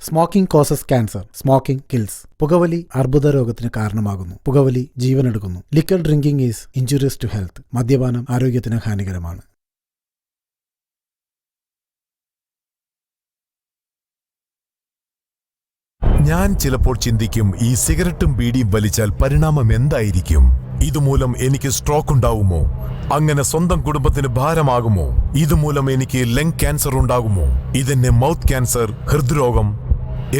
Smoking causes cancer. Smoking kills. പുകവലി അർബുദ രോഗത്തിന് കാരണമാകുന്നു. പുകവലി ജീവനെടുക്കുന്നു. Liquor drinking is injurious to health. മദ്യപാനം ആരോഗ്യത്തിന് ഹാനികരമാണ്. ഞാൻ ചിലപ്പോൾ ചിന്തിക്കും, ഈ സിഗരറ്റും ബീഡിയും വലിച്ചാൽ പരിണാമം എന്തായിരിക്കും? ഇതുമൂലം എനിക്ക് സ്ട്രോക്ക് ഉണ്ടാകുമോ? അങ്ങനെ സ്വന്തം കുടുംബത്തിന് ഭാരമാകുമോ? ഇതുമൂലം എനിക്ക് ലങ് ക്യാൻസർ ഉണ്ടാകുമോ? ഇതെന്നെ മൗത്ത് ക്യാൻസർ, ഹൃദ്രോഗം,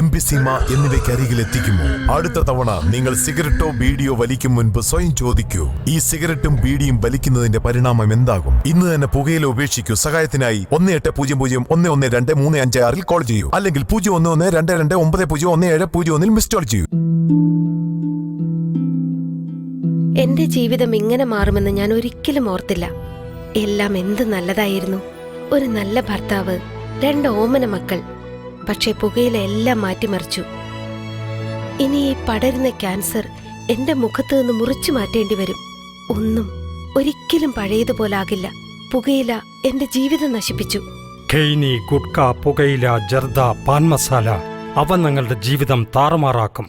എംഫിസീമ എന്നിവയ്ക്ക് അരികിൽ എത്തിക്കുമോ? അടുത്ത തവണ നിങ്ങൾ സിഗരറ്റോ ബീഡിയോ വലിക്കും മുൻപ് സ്വയം ചോദിക്കൂ, ഈ സിഗരറ്റും ബീഡിയും വലിക്കുന്നതിന്റെ പരിണാമം എന്താകും? ഇന്ന് തന്നെ പുകയില ഉപേക്ഷിക്കൂ. സഹായത്തിനായി 1800112356 കോൾ ചെയ്യൂ, അല്ലെങ്കിൽ 011229901701 മിസ് കോൾ ചെയ്യൂ. എന്റെ ജീവിതം ഇങ്ങനെ മാറുമെന്ന് ഞാൻ ഒരിക്കലും ഓർത്തില്ല. എല്ലാം എന്ത് നല്ലതായിരുന്നു. ഒരു നല്ല ഭർത്താവ്, 2 ഓമന മക്കൾ. പക്ഷെ പുകയില എല്ലാം മാറ്റിമറിച്ചു. ഇനി ഈ പടരുന്ന ക്യാൻസർ എന്റെ മുഖത്ത് നിന്ന് മുറിച്ചു മാറ്റേണ്ടി വരും. ഒന്നും ഒരിക്കലും പഴയതുപോലാകില്ല. പുകയില എന്റെ ജീവിതം നശിപ്പിച്ചു. ഖെയ്നി, ഗുഡ്ക, പുകയില, ജർദ, പാൻ മസാല അവ നിങ്ങളുടെ ജീവിതം താറുമാറാക്കും.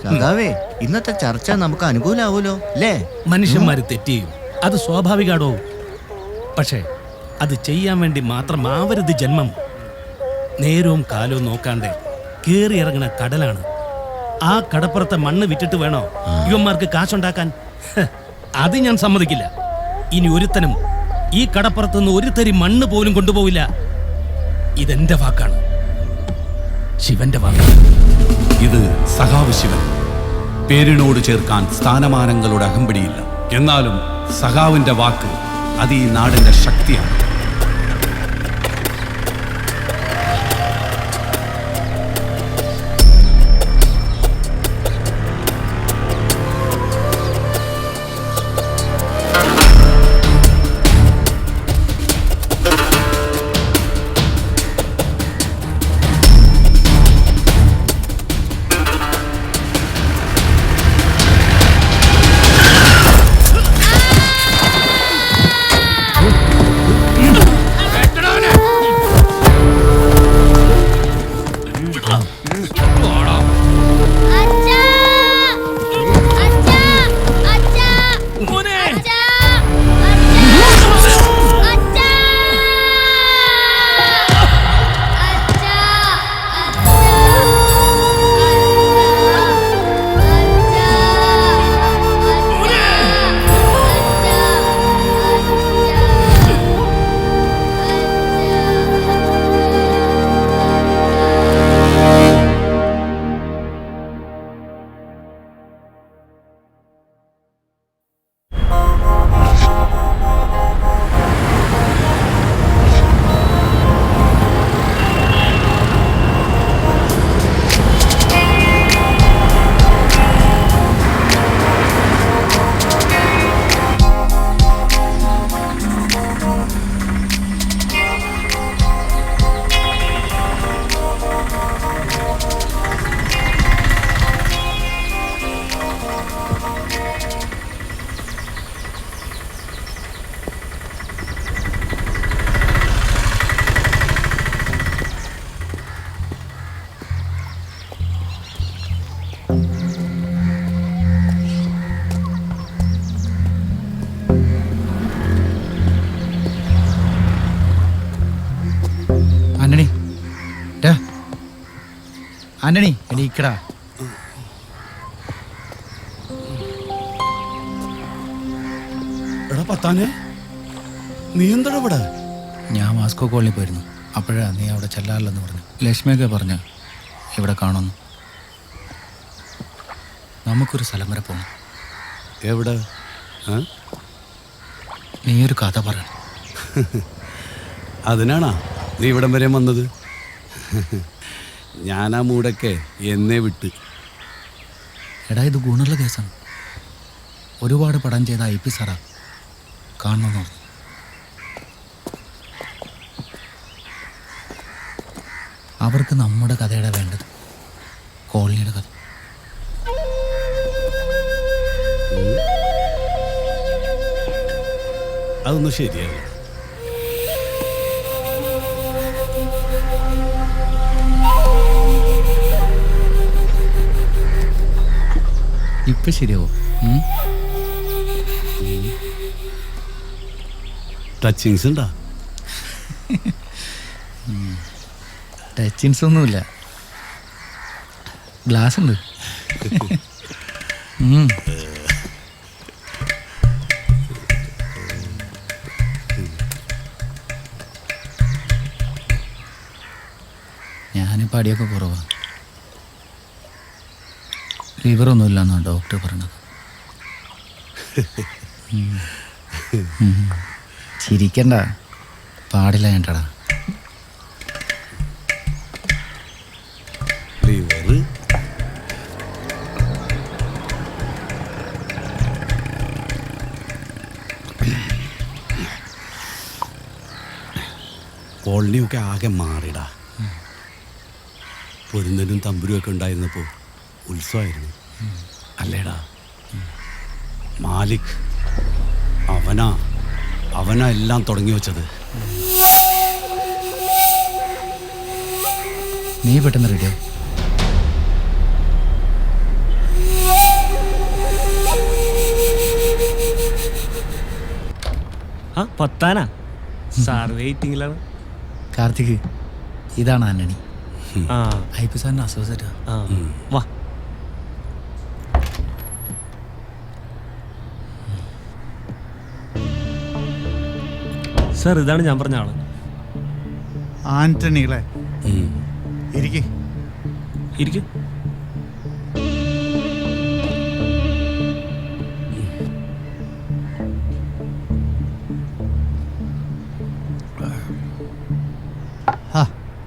സഖാവേ, ഇന്നത്തെ ചർച്ച നമുക്ക് അനുകൂലാവൂലോ അല്ലേ? മനുഷ്യന്മാര് തെറ്റ് ചെയ്യും, അത് സ്വാഭാവികാടോ. പക്ഷേ അത് ചെയ്യാൻ വേണ്ടി മാത്രമാവരുത് ജന്മം. നേരവും കാലവും നോക്കാണ്ട് കേറി ഇറങ്ങണ കടലാണ്. ആ കടപ്പുറത്തെ മണ്ണ് വിറ്റിട്ട് വേണോ ഇവന്മാർക്ക് കാശുണ്ടാക്കാൻ? അത് ഞാൻ സമ്മതിക്കില്ല. ഇനി ഒരുത്തനും ഈ കടപ്പുറത്തുനിന്ന് ഒരു തരി മണ്ണ് പോലും കൊണ്ടുപോവില്ല. ഇതെന്റെ വാക്കാണ്, ശിവന്റെ വാക്കാണ്. ഇത് സഖാവ് ശിവൻ. പേരിനോട് ചേർക്കാൻ സ്ഥാനമാനങ്ങളുടെ അകമ്പടിയില്ല. എന്നാലും സഖാവിന്റെ വാക്ക് അത് ഈ നാടിന്റെ ശക്തിയാണ്. ആന്റണി, എണീക്കടാ. എടാ പത്താനെ, നീ എന്താ ഇവിടെ? ഞാൻ മാസ്കോ കോളനി പോയിരുന്നു. അപ്പോഴാ നീ അവിടെ ചെല്ലാറില്ലെന്ന് പറഞ്ഞു. ലക്ഷ്മിയൊക്കെ പറഞ്ഞു ഇവിടെ കാണുന്നു. നമുക്കൊരു സ്ഥലം വരെ പോകണം. എവിടെ? നീ ഒരു കഥ പറയണം. അതിനാണാ നീ ഇവിടം വരെ വന്നത്? ഞാൻ ആ മൂടൊക്കെ എന്നെ വിട്ട്. എടാ, ഇത് ഗുണമുള്ള കേസാണ്. ഒരുപാട് പടം ചെയ്ത IP സാറാ കാണണമെന്ന് പറഞ്ഞു. അവർക്ക് നമ്മുടെ കഥയുടെ വേണ്ടത്, കോളനിയുടെ കഥ. അതൊന്നും ശരിയല്ല. ഇപ്പൊ ശരിയാവോ? ടച്ചിങ്സ് ഉണ്ടാ? ടച്ചിങ്സ് ഒന്നുമില്ല, ഗ്ലാസ് ഉണ്ട്. ഞാനിപ്പോൾ അടിയൊക്കെ കുറവാണ്. ലിവറൊന്നുമില്ല എന്നാണ് ഡോക്ടർ പറഞ്ഞത്. ചിരിക്കണ്ട, പാടില്ല വേണ്ടടാ. ലിവർ കോളനിയൊക്കെ ആകെ മാറിടാ. പൊരുന്നനും തമ്പുരും ഒക്കെ ഉണ്ടായിരുന്നപ്പോൾ ഉത്സവമായിരുന്നു അല്ലേടാ. മാലിക് അവനാ എല്ലാം തുടങ്ങി വെച്ചത്. നീ പെട്ടെന്ന് റെഡിയാവും. പത്താനാ സാർ വെയിറ്റിംഗിലാണ്. കാർത്തിക്, ഇതാണ് ആന്റണി. ആ ഐ.പി. സാറിന് അസോസിയേറ്റാ. ആ വാ. സാർ ഇതാണ് ഞാൻ പറഞ്ഞ ആള്. ആന്റണികളെ ഇരിക്കേ. ഇരിക്കും.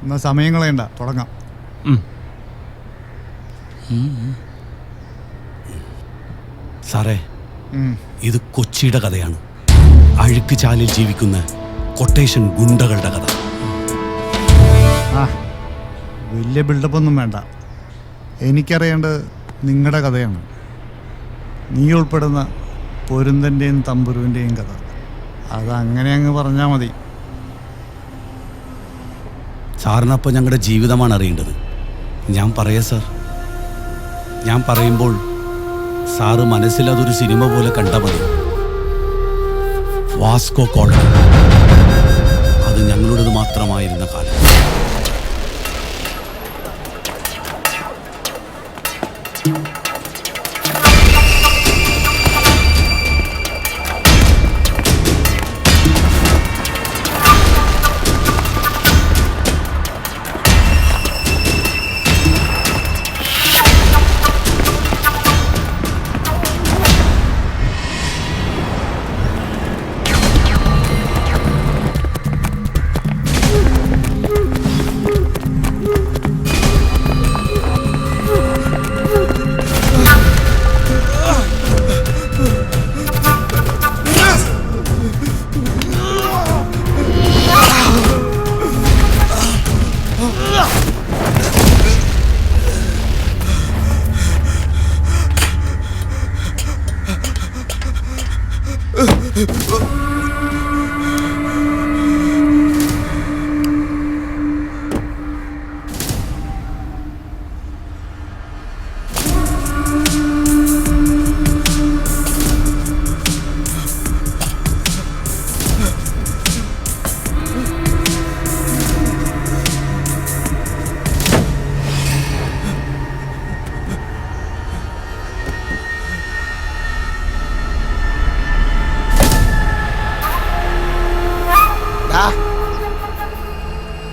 എന്നാ സമയം കളയണ്ട, തുടങ്ങാം. സാറേ, ഇത് കൊച്ചിയുടെ കഥയാണ്. അഴുക്ക് ചാലിൽ ജീവിക്കുന്ന കൊട്ടേഷൻ ഗുണ്ടകളുടെ കഥ. വലിയ ബിൽഡപ്പൊന്നും വേണ്ട. എനിക്കറിയേണ്ടത് നിങ്ങളുടെ കഥയാണ്. നീ ഉൾപ്പെടുന്ന പൊരുന്തൻ്റെയും തമ്പുരുവിൻ്റെയും കഥ. അതങ്ങനെ അങ്ങ് പറഞ്ഞാൽ മതി. സാറിനപ്പോൾ ഞങ്ങളുടെ ജീവിതമാണ് അറിയേണ്ടത്. ഞാൻ പറയാ സാർ. ഞാൻ പറയുമ്പോൾ സാറ് മനസ്സിൽ അതൊരു സിനിമ പോലെ കണ്ടാൽ മതി. വാസ്കോ കോളനി, അത് ഞങ്ങളുടേത് മാത്രമായിരുന്ന കാലം.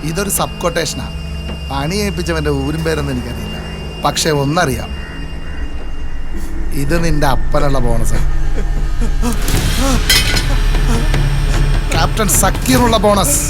ഇതൊരു സബ് കൊട്ടേഷനാണ്. പണി ഏൽപ്പിച്ചവൻ്റെ ഊരും പേരൊന്നും എനിക്കറിയില്ല. പക്ഷെ ഒന്നറിയാം, ഇത് നിന്റെ അപ്പനുള്ള ബോണസ്. ക്യാപ്റ്റൻ സക്കീറുള്ള ബോണസ്.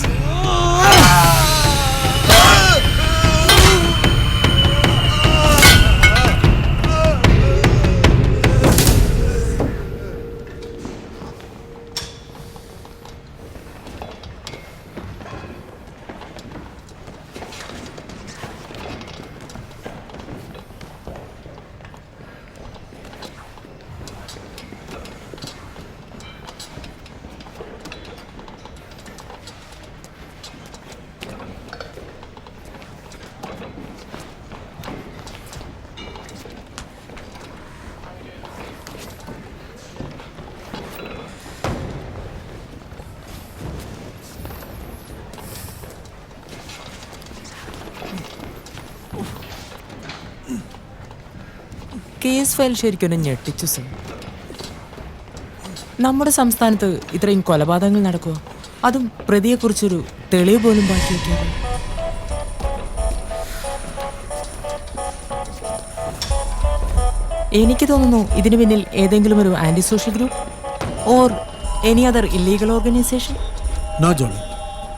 കേസ് ഫയൽ ശരിക്കും ഞെട്ടിച്ചു സർ. നമ്മുടെ സംസ്ഥാനത്ത് ഇത്രയും കൊലപാതകങ്ങൾ നടക്കുക, അതും പ്രതിയെക്കുറിച്ചൊരു തെളിവ് പോലും ബാക്കി വയ്ക്കാതെ. എനിക്ക് തോന്നുന്നു ഇതിനു പിന്നിൽ ഏതെങ്കിലും ഒരു anti social group or any other illegal organisation. No Jolly,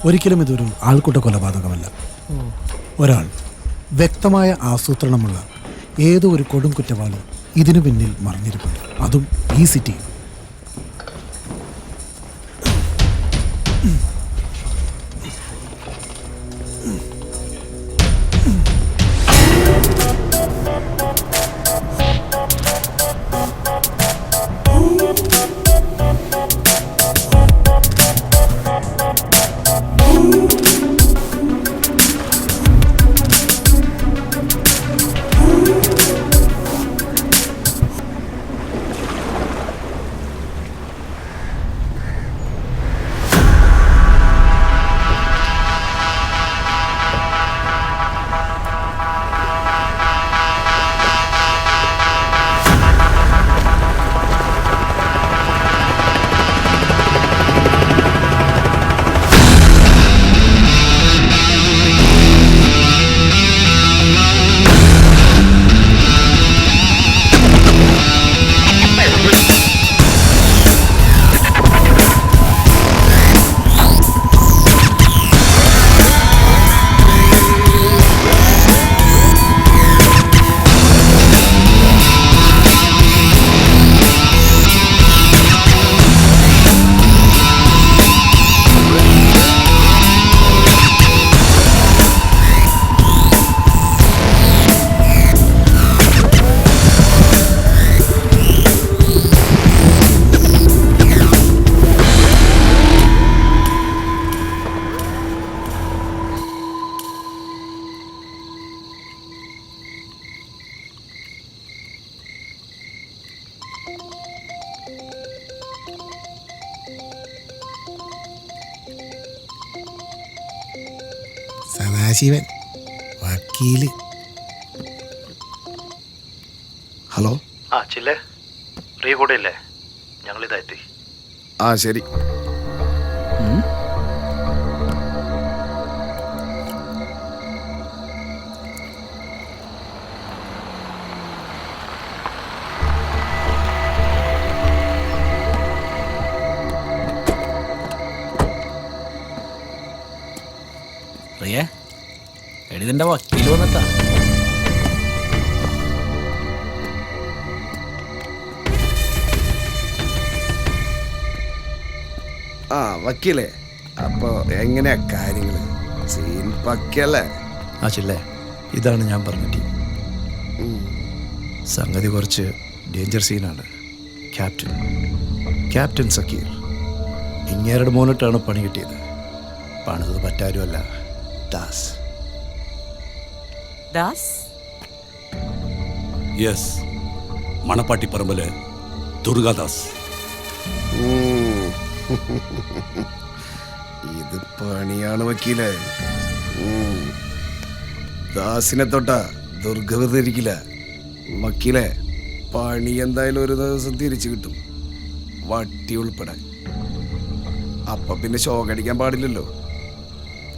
ഒരിക്കലും ഇതൊരു ആൾക്കൂട്ട കൊലപാതകമല്ല. ഒരാൾ വ്യക്തമായ ആസൂത്രണമുള്ള ഏതോ ഒരു കൊടും കുറ്റവാളി ഇതിനു പിന്നിൽ മറിഞ്ഞിരിപ്പുണ്ട്, അതും ഈ സിറ്റിയിൽ. സദാശിവൻ വക്കീല്. ഹലോ. ആ ചില്ലേ, റീ കൂടെ ഇല്ലേ? ഞങ്ങളിതെത്തി. ആ ശരി. റിയേ എഴുതിൻ്റെ വക്കീൽ വന്നിട്ടാ. ആ വക്കീലേ, അപ്പൊ എങ്ങനെയാ കാര്യങ്ങള്? സീൻ പക്കല്ലേ? ആ ചില്ലേ, ഇതാണ് ഞാൻ പറഞ്ഞ ടീം. സംഗതി കുറച്ച് ഡേഞ്ചർ സീനാണ്. ക്യാപ്റ്റൻ സക്കീർ ഇങ്ങേരുടെ മോനിട്ടാണ് പണി കിട്ടിയത്. പണിത് പറ്റാരുമല്ല, ദാസ്. ദാസ്? യെസ്, മണപ്പാട്ടിപ്പറമ്പില് ദുർഗാദാസ്. ഇത് പണിയാണ് വക്കീലേ. ദാസിനെ തൊട്ടാ ദുർഗ വെറുതെ ഇരിക്കില്ല വക്കീലേ. പണി എന്തായാലും ഒരു ദിവസം തിരിച്ചു കിട്ടും, വട്ടി ഉൾപ്പെടെ. അപ്പൊ പിന്നെ ഷോക്കടിക്കാൻ പാടില്ലല്ലോ.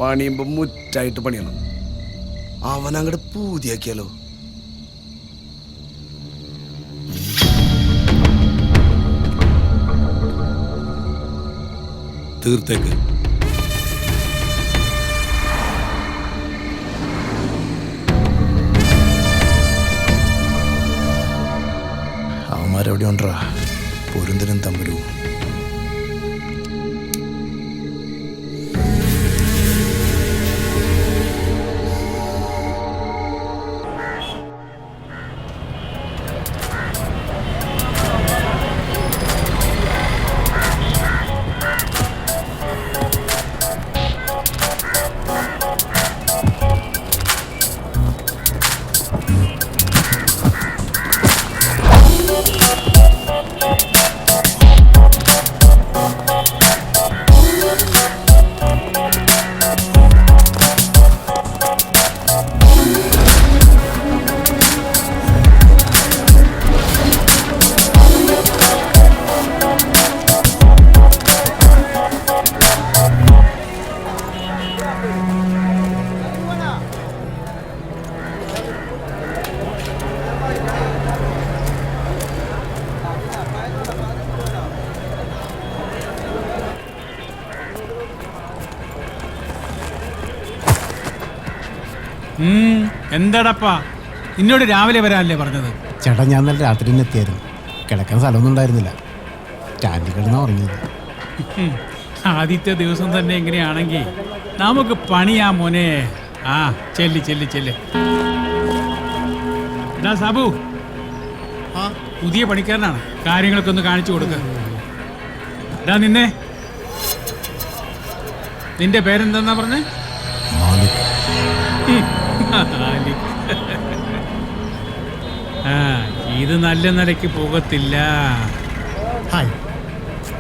പണിയുമ്പോ മുറ്റായിട്ട് പണിയണം. അവനങ്ങോട്ട് പൂതിയാക്കിയാലോ? തീർത്തേക്ക്. അവന്മാരെവിടെ ഉണ്ടാ? പൊരുന്തനും തമ്പുരും. എന്താടപ്പാ, ഇന്നോട് രാവിലെ വരാനല്ലേ പറഞ്ഞത്? ചേട്ടാ, ഞാൻ നല്ല രാത്രി തന്നെ എത്തിയായിരുന്നു. കിടക്കാൻ സ്ഥലമൊന്നും ഉണ്ടായിരുന്നില്ല. സ്റ്റാൻഡിൽ കിടന്നാ ഉറങ്ങിയത്. ആദ്യത്തെ ദിവസം തന്നെ എങ്ങനെയാണെങ്കിൽ നമുക്ക് പണിയാ മോനെ. ആ ചെല്ലി ചെല്ലി ചെല്ല്. എടാ സാബു, പുതിയ പണിക്കാരനാണ്, കാര്യങ്ങളൊക്കെ ഒന്ന് കാണിച്ചു കൊടുക്ക. എടാ നിന്നെ, നിന്റെ പേരെന്താ പറഞ്ഞേ? ആ, ഇത് നല്ല നിലയ്ക്ക് പോകത്തില്ല. ഹായ്,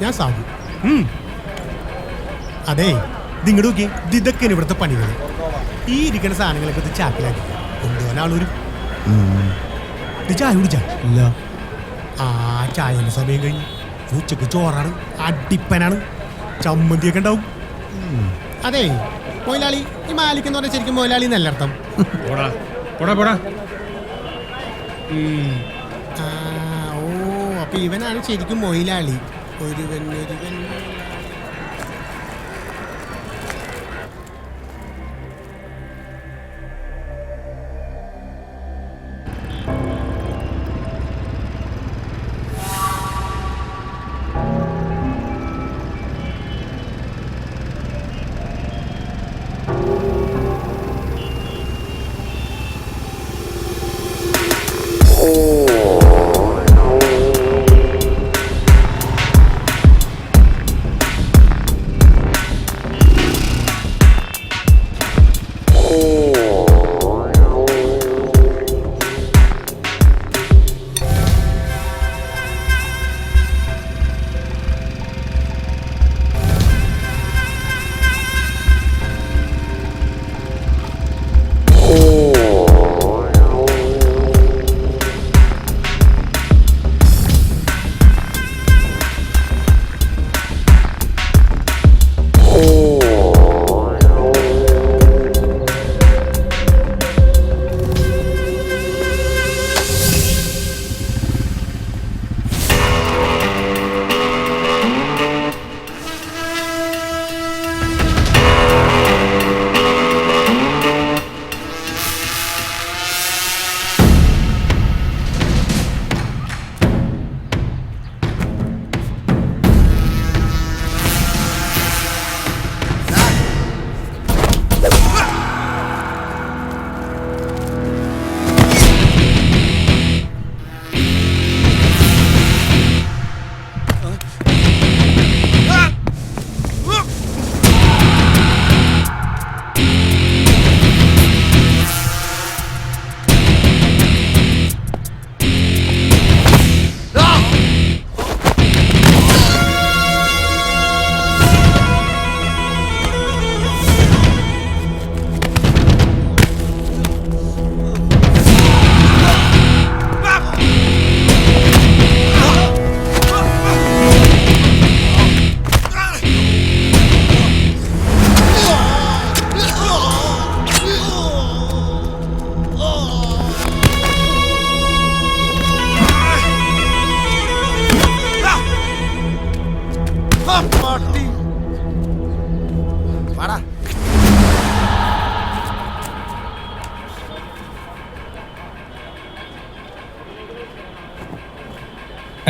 ഞാൻ സാബു. അതെ, നിങ്ങളുടെ നോക്കി, ഇതൊക്കെയാണ് ഇവിടുത്തെ പണികൾ. ഈ ഇരിക്കുന്ന സാധനങ്ങളൊക്കെ ഇത് ചാക്കിലാക്കി കൊണ്ടുപോകാനാളൊരു ചായ കുടിച്ചാ ഇല്ല. ആ ചായന്റെ സമയം കഴിഞ്ഞ് ഉച്ചക്ക് ചോറാണ്, അടിപ്പനാണ്, ചമ്മന്തിയൊക്കെ ഉണ്ടാവും. അതെ മൊയിലാളി, ഈ മാലിക് എന്ന് പറഞ്ഞാൽ ശരിക്കും മൊയിലാളി എന്നല്ല അർത്ഥം. ഓ, അപ്പൊ ഇവനാണ് ശരിക്കും മൊയിലാളി. ഒരുവൻ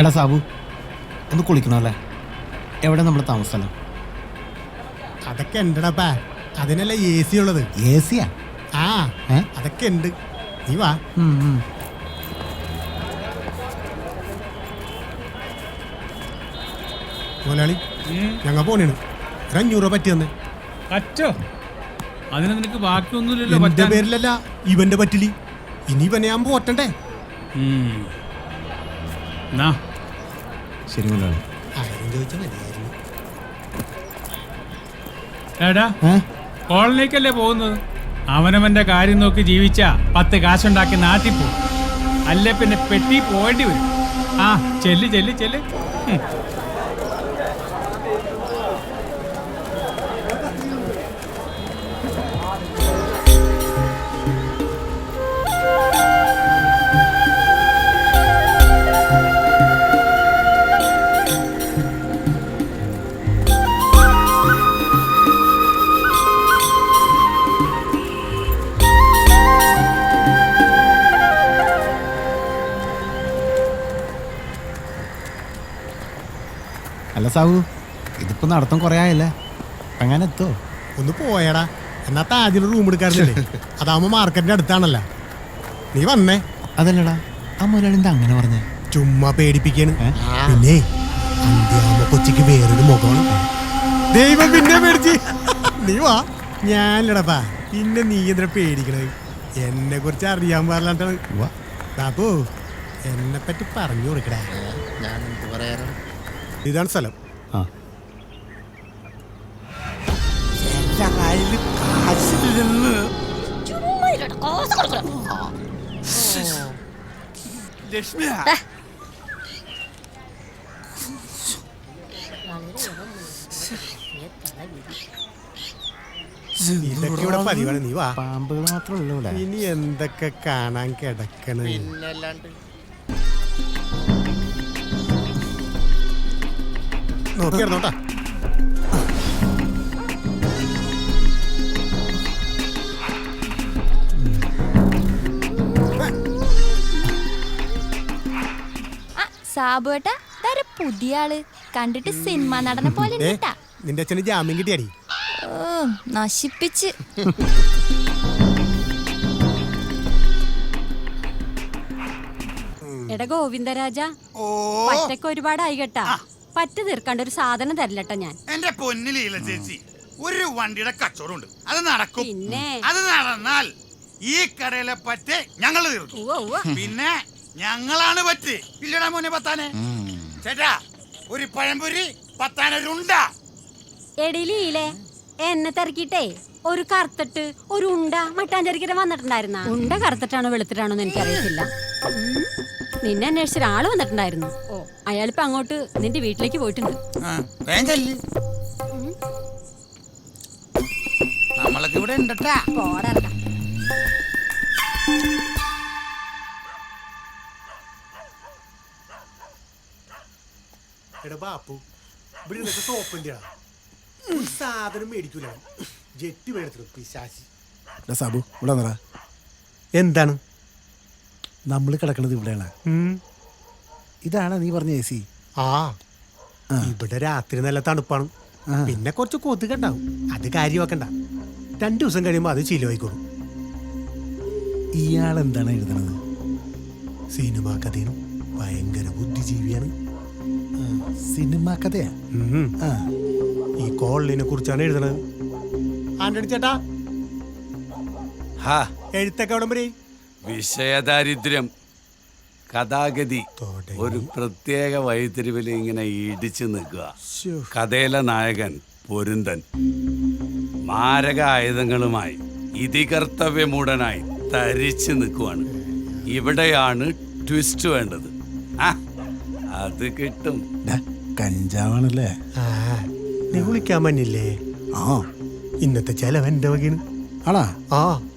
എടാ സാബു, ഒന്ന് കുളിക്കണമല്ലേ? എവിടെ നമ്മൾ താമസം? അതൊക്കെ ഉണ്ടടാ, അതിനല്ല AC ഉള്ളത്. AC യാ? ആ അതൊക്കെ ഉണ്ട്. നീ വാ. മുതലാളി, ഞങ്ങൾ പോണേണ്. 500 രൂപ പറ്റി തന്നെ. പറ്റോ? അതിന് നിനക്ക് ബാക്കിയൊന്നുമില്ലല്ലോ. എന്റെ പേരിലല്ല, ഇവന്റെ പറ്റില്ല. ഇനി ഇവനെ ഞാൻ പോറ്റണ്ടേ? ശരി മുതലാളി. ആയിരം ചോദിച്ചാൽ മതിയായിരുന്നു. എടാ, കോളനിക്കല്ലേ പോകുന്നത്? അവനവന്റെ കാര്യം നോക്കി ജീവിച്ച 10 കാശുണ്ടാക്കി നാട്ടിൽ പോകും. അല്ലേ പിന്നെ പെട്ടി പോകേണ്ടി വരും. ആ ചെല്ല് ചെല്ല് ചെല്ല്. അല്ല സാബു, ഇതിപ്പോ നടത്തം കുറേ ആയല്ലേ, അങ്ങനെ എത്തോ? ഒന്ന് പോയടാ. എന്നാ താജിൽ റൂം എടുക്കാറില്ലേ? അതാവുമ്പോ മാർക്കറ്റിന്റെ അടുത്താണല്ലോ. നീ വന്നേ. അതല്ലടാ, ആ മുതലാളിന്താ അങ്ങനെ പറഞ്ഞേ? ചുമ്മാ പേടിപ്പിക്കാണ്. പിന്നെ അന്ത്യാവുമ്പോ കൊച്ചിക്ക് വേറൊരു മുഖമാണ്. ദൈവം പിന്നെ പേടിച്ച്. നീ വാ. ഞാനില്ലടാ. പിന്നെ നീ എന്തിനാ പേടിക്കണത്? എന്നെ കുറിച്ച് അറിയാൻ പാടില്ലാണ്ടാണ്. ബാബു, എന്നെ പറ്റി പറഞ്ഞു കൊടുക്കടാ. ഞാൻ എന്ത് പറയാനാ? ഇതാണ് സ്ഥലം. ഇതൊക്കെ ഇവിടെ പതിവാണ്. നീ വാ. പാമ്പുകൾ മാത്രമേ ഉള്ളൂ. ഇനി എന്തൊക്കെ കാണാൻ കിടക്കണ. നോക്കിയിരുന്നോട്ടാ. സാബുവേട്ടാ, പുതിയ ആള് കണ്ടിട്ട് സിനിമ നടനെ പോലെ. നിന്റെ അച്ഛന് ജാമ്യം കിട്ടിയാടി. നശിപ്പിച്ച്. എടാ ഗോവിന്ദരാജ, പറ്റൊക്കെ ഒരുപാടായി കേട്ടാ. പറ്റ് തീർക്കാണ്ട് ഒരു സാധനം തരില്ലട്ടോ ഞാൻ. എന്റെ പൊന്നിലീല ചേച്ചി, ഒരു വണ്ടിയുടെ കച്ചവടം ഉണ്ട്, അത് നടക്കും. പിന്നെ അത് നടന്നാൽ ഈ കടയിലെ പറ്റ് ഞങ്ങൾ തീർക്കും. പിന്നെ ഞങ്ങളാണ് പറ്റ്. ഇല്ലടാ മോനെ പത്താനെ. ചേട്ടാ, ഒരു പഴംപൊരി 10 ഉണ്ട. എടിയിലേ എന്നെ തിരക്കിട്ടേ ഒരു കറുത്തിട്ട് ഒരു ഉണ്ട മട്ടാഞ്ചേരിക്കര വന്നിട്ടുണ്ടായിരുന്ന. ഉണ്ട കറുത്തിട്ടാണോ വെളുത്തിട്ടാണോ എന്ന് എനിക്കറിയത്തില്ല. നിന്നെ അന്വേഷിച്ച ഒരാള് വന്നിട്ടുണ്ടായിരുന്നു. അയാളിപ്പോ അങ്ങോട്ട് നിന്റെ വീട്ടിലേക്ക് പോയിട്ടുണ്ട്. നമ്മളൊക്കെ ഇവിടെ ഉണ്ടട്ടാ. പോടാ. എടാ ബാപ്പു, ഇവിടെ നിന്നൊക്കെ സോപ്പിന്റെ സാധനം മേടിക്കൂല. ജെട്ടി മേടിച്ചു പിശാശി. സാബു, ഇവിടെ വന്നടാ. എന്താണ് നമ്മൾ കിടക്കണത് ഇവിടെയാണ്. ഇതാണ് നീ പറഞ്ഞ AC. ഇവിടെ രാത്രി നല്ല തണുപ്പാണ്. പിന്നെ കുറച്ച് കൊതുക് ഉണ്ടാവും. അത് കാര്യമാക്കണ്ട. 2 ദിവസം കഴിയുമ്പോ അത് ചിലവായിക്കോളും. ഇയാൾ എന്താണ് എഴുതണത്? സിനിമാ കഥയാണ്. ഭയങ്കര ബുദ്ധിജീവിയാണ്. സിനിമാ കഥയാ? ഈ കോളിനെ കുറിച്ചാണ് എഴുതണത്. ആന്റണി ചേട്ടാ, എഴുത്തൊക്കെ എവിടം വരെ? വിഷയദാരിദ്ര്യം, കഥാഗതി ഒരു പ്രത്യേക വഴിത്തിരിവിൽ ഇങ്ങനെ ഇടിച്ചു നിൽക്കുക. കഥയിലെ നായകൻ പൊരുന്തൻ മാരക ആയുധങ്ങളുമായി ഇതികർത്തവ്യമൂഢനായി തരിച്ചു നിൽക്കുവാണ്. ഇവിടെയാണ് ട്വിസ്റ്റ് വേണ്ടത്. അത് കിട്ടും. കഞ്ചാവാണല്ലേ? നീ വിളിക്കാൻ പറ്റില്ലേ? ഇന്നത്തെ ചെലവ് എന്റെ വകയാണ്. ആണാ?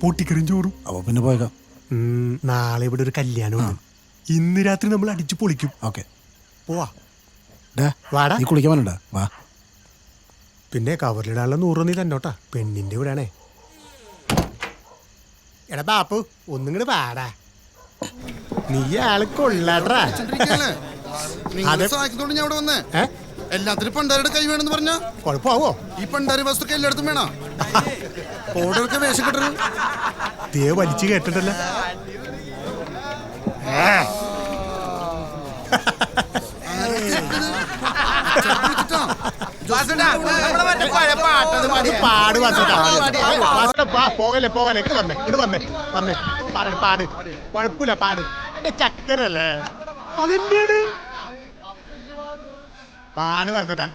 പൊട്ടിക്കറിയും ചോറും. അപ്പൊ പിന്നെ പോയേക്കാം. നാളെ ഇവിടെ ഒരു കല്യാണം. ഇന്ന് രാത്രി നമ്മൾ അടിച്ചു പൊളിക്കും. ഓക്കെ, പോവാ. വാടാ, നീ കുളിക്കാൻ വേണ്ട. വാ. പിന്നെ കവറിലിടാനുള്ള 100 നീ തന്നോട്ടാ. പെണ്ണിന്റെ ഇവിടെയാണേ. എടാ ബാപ്പു, ഒന്നിങ്ങട് പാടാ. നീ ആള് കൊള്ളാടാ. അതെ. സഹായിക്കുന്നോണ്ട് ഞാൻ ഇവിടെ വന്നേ. ഏ? എല്ലാത്തിനും പണ്ടാരുടെ കൈ വേണമെന്ന് പറഞ്ഞ കുഴപ്പമാവോ? ഈ പണ്ടാരി വസ്തുക്കൾ എല്ലായിടത്തും വേണം. ഓടൊക്കെ വേഷം കിട്ടരുത്. ദേ വലിച്ചു കേട്ടിട്ടല്ല. പോകല്ലേ പോകല്ലേ ഇങ്ങട് വന്നേ ഇങ്ങട് വന്നേ വന്നേ പാട് പാട് കുഴപ്പമില്ല പാട് ചക്കരല്ലേ അതെന്താണ് പാട് വന്നിട്ടാ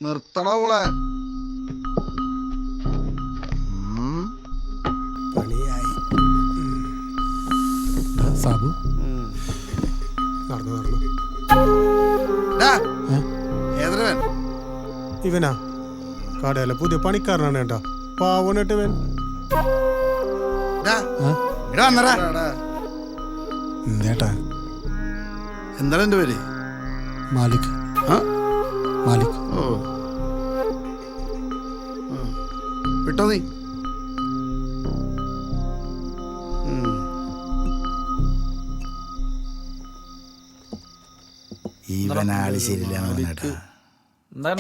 നിർത്തണോളെ പണിയായി. സാബു നടന്നു നടന്നു. ഏതരവൻ ഇവനാ കടയിലെ പുതിയ പണിക്കാരനാണ് കേട്ടാ. പാവണിട്ട് ഇവൻ. എന്തേട്ടാ? എന്താണ് എന്റെ പേര്? മാലിക്. മാലിക്. ഓ വിട്ടോ നീ. ഇവനാള് ശരിയില്ല. എന്താ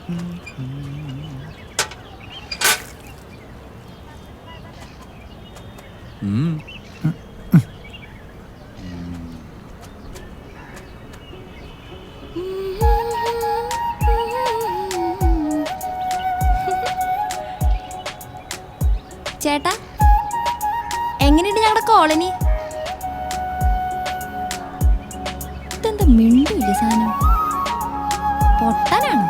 ചേട്ടാ എങ്ങനെയുണ്ട് ഞങ്ങളുടെ കോളനി? ഇതെന്താ മിണ്ടില്ല സാധനം, പൊട്ടനാണ്.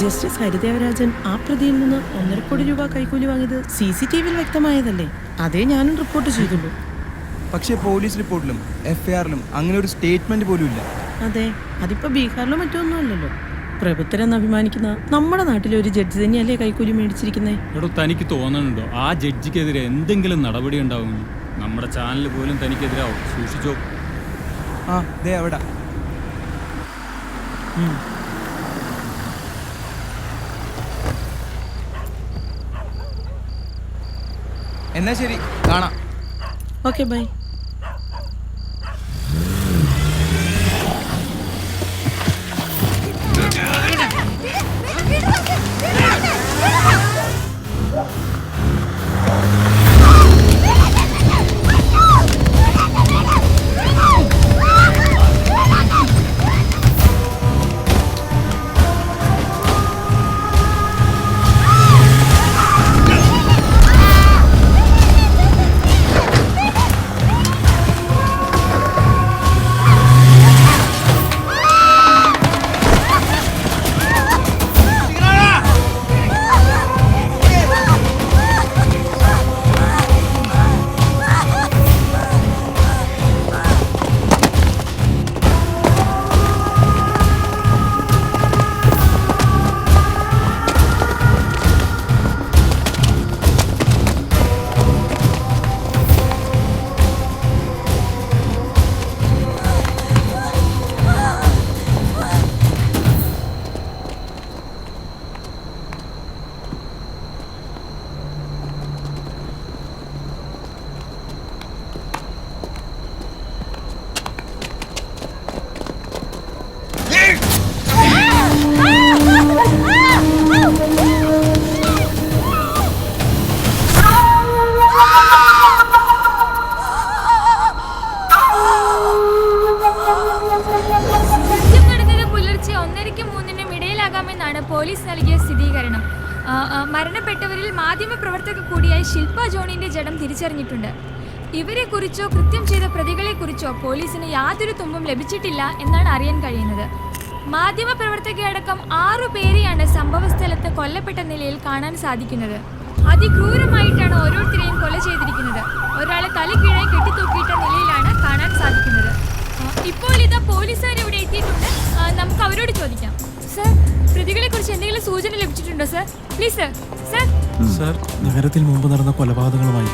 ജസ്റ്റിസ് ഹരിദേവരാജൻ ആ പ്രതിയിൽ നിന്ന് 1.5 കോടി രൂപ കൈക്കൂലി വാങ്ങിയത് CCTV വ്യക്തമായതല്ലേ? അതേ ഞാനും റിപ്പോർട്ട് ചെയ്തുള്ളൂ. പക്ഷേ പോലീസ് റിപ്പോർട്ടിലും FIRലും അങ്ങനെ ഒരു സ്റ്റേറ്റ്മെന്റ് പോലും ഇല്ല. അതെ, അതിപ്പോ ബീഹാറിലോ മറ്റൊന്നും അല്ലല്ലോ. പ്രഭുത്തരെന്ന് അഭിമാനിക്കുന്ന നമ്മുടെ നാട്ടിലെ ഒരു ജഡ്ജി തന്നെയല്ലേ കൈക്കൂലി മേടിച്ചിരിക്കുന്നേ? എടോ, തനിക്ക് തോന്നുന്നുണ്ടോ ആ ജഡ്ജിക്കെതിരെ എന്തെങ്കിലും നടപടി ഉണ്ടാവും? നമ്മുടെ ചാനൽ പോലും തനിക്കെതിരാവും, സൂക്ഷിച്ചോ. ആ ദേ അവിടെ. എന്നാ ശരി, കാണാം. Okay, bye. ഇവരിൽ മാധ്യമപ്രവർത്തക കൂടിയായ ശില്പ ജോണിന്റെ ജഡം തിരിച്ചറിഞ്ഞിട്ടുണ്ട്. ഇവരെ കുറിച്ചോ കൃത്യം ചെയ്ത പ്രതികളെ കുറിച്ചോ പോലീസിന് യാതൊരു തുമ്പും ലഭിച്ചിട്ടില്ല എന്നാണ് അറിയാൻ കഴിയുന്നത്. മാധ്യമപ്രവർത്തകയടക്കം 6 പേരെയാണ് സംഭവസ്ഥലത്ത് കൊല്ലപ്പെട്ട നിലയിൽ കാണാൻ സാധിക്കുന്നത്. അതിക്രൂരമായിട്ടാണ് ഓരോരുത്തരെയും കൊല ചെയ്തിരിക്കുന്നത്. ഒരാളെ തലക്കീഴായി കെട്ടിത്തൂക്കിയിട്ട നിലയിലാണ് കാണാൻ സാധിക്കുന്നത്. ഇപ്പോൾ ഇതാ പോലീസുകാർ ഇവിടെ എത്തിയിട്ടുണ്ട്. നമുക്ക് അവരോട് ചോദിക്കാം. സർ, പ്രതികളെ കുറിച്ച് എന്തെങ്കിലും സൂചന ലഭിച്ചിട്ടുണ്ടോ sir? Please sir. Sir sir, നഗരത്തിൽ മുമ്പ് നടന്ന കൊലപാതകങ്ങളുമായി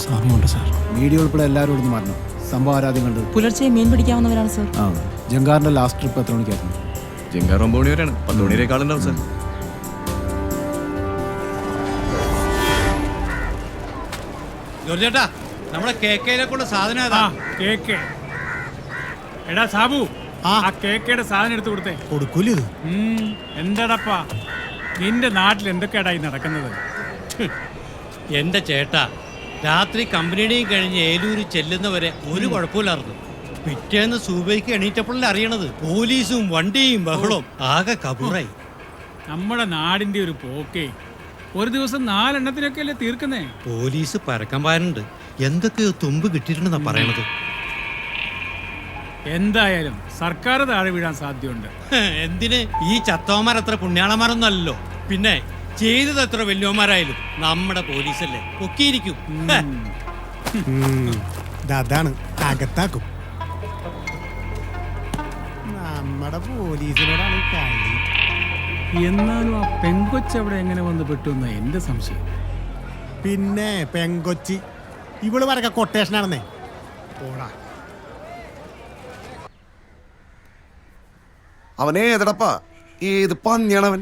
സാമ്യമുണ്ട് സർ. വീഡിയോ ഉൾപ്പെടെ എല്ലാവരോടും മാറണം. സംഭവം ആരാദ്യം കണ്ടു? പുലർച്ചെ മീൻ പിടിക്കാവുന്നവരാണ് സർ. ആ, ജങ്കാറിന്റെ ലാസ്റ്റ് ട്രിപ്പ് എത്ര മണിക്കായിരുന്നു? ജങ്കാർ 9 മണി വരെയാണ്. 10 മണി വരെ കാളുണ്ടാവും സാർ. ജോർജേട്ടാ, നമ്മുടെ കേക്കയിലേക്കുള്ള സാധനം ഏതാ? കേക്ക്. എടാ സാബു, ആ കേക്കയുടെ സാധനം എടുത്തു കൊടുത്തേ. കൊടുക്കൂലേ ഇത്? എന്താടാപ്പാ, നിന്റെ നാട്ടിൽ എന്തൊക്കെയാടായി നടക്കുന്നത്? എന്റെ ചേട്ടാ, രാത്രി കമ്പനിയുടെയും കഴിഞ്ഞ് ഏലൂര് ചെല്ലുന്നവരെ ഒരു കുഴപ്പമില്ലായിരുന്നു. പിറ്റേന്ന് സൂബയ്ക്ക് എണീറ്റപ്പോഴല്ലേ അറിയണത് പോലീസും വണ്ടിയും ബഹളവും ആകെ കബൂറായി. നമ്മുടെ നാടിന്റെ ഒരു പോക്കേ. ഒരു ദിവസം 4 എണ്ണത്തിനൊക്കെ അല്ലേ തീർക്കുന്നേ? പോലീസ് പരക്കം പാരുന്നുണ്ട്. എന്തൊക്കെയോ തുമ്പ് കിട്ടിയിട്ടുണ്ടെന്നാ പറയണത്. എന്തായാലും സർക്കാർ താഴെ വീഴാൻ സാധ്യതയുണ്ട്. എന്തിന്? ഈ ചത്തോമാരത്ര പുണ്യാളന്മാരൊന്നും അല്ലല്ലോ. പിന്നെ ചെയ്തത് എത്ര വലിയമാരായാലും നമ്മുടെ പോലീസല്ലേ, പൊക്കിയിരിക്കും. അതാണ് അകത്താക്കും. നമ്മുടെ പോലീസിനോടാണ് കളി. എന്നാലും ആ പെങ്കൊച്ച് അവിടെ എങ്ങനെ വന്ന് പെട്ടു എന്നാ എന്റെ സംശയം. പിന്നെ പെങ്കൊച്ചി ഇവള് വരക്ക കൊട്ടേഷനാണെന്നേ. പോടാ. അവനെ ഏതടപ്പാ, ഏത് പന്നിയാണവൻ?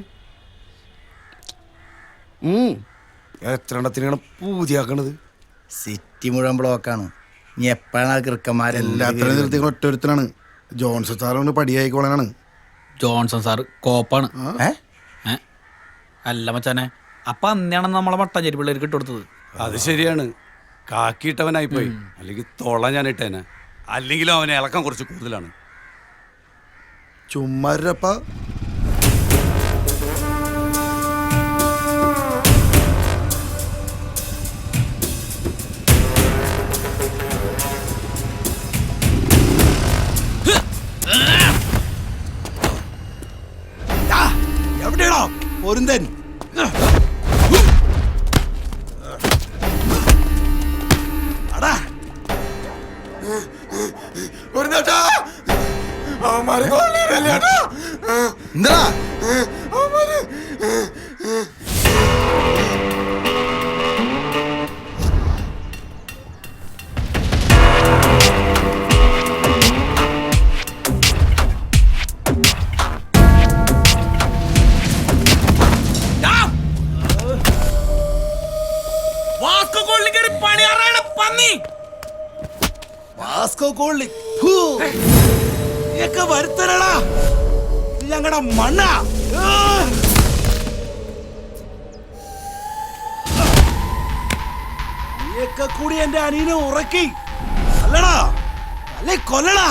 എത്ര എണ്ണത്തിനാണ് പൂജയാക്കണത്? സിറ്റി മുഴുവൻ ബ്ലോക്കാണ്. ഇനി എപ്പോഴാണ് എല്ലാത്തിനും നിർത്തി ഒറ്റൊരുത്തനാണ്. ജോൺസൺ സാറ് പടിയായിക്കോളാനാണ്. ജോൺസൺ സാർ കോപ്പാണ്. അല്ല മച്ചാനെ, അപ്പൊ അന്നാണ് നമ്മളെ മട്ടാഞ്ചേരി പിള്ളേർക്ക് ഇട്ടുകൊടുത്തത്. അത് ശരിയാണ്. കാക്കിയിട്ടവനായിപ്പോയി. അല്ലെങ്കിൽ തൊള ഞാൻ ഇട്ടേനെ. അല്ലെങ്കിലും അവനെ ഇളക്കം കുറച്ച് കൂടുതലാണ്. ചുമ്മാരപ്പാ. എവിടെയാണോ പൊരുന്തൻ? എന്താ വാസ്കോ കോളി വരുത്തരടാ ഞങ്ങളുടെ മണ്ണ. കൂടി എന്റെ അനിയനെ ഉറക്കി അല്ലടാ, അല്ലെ കൊല്ലടാ.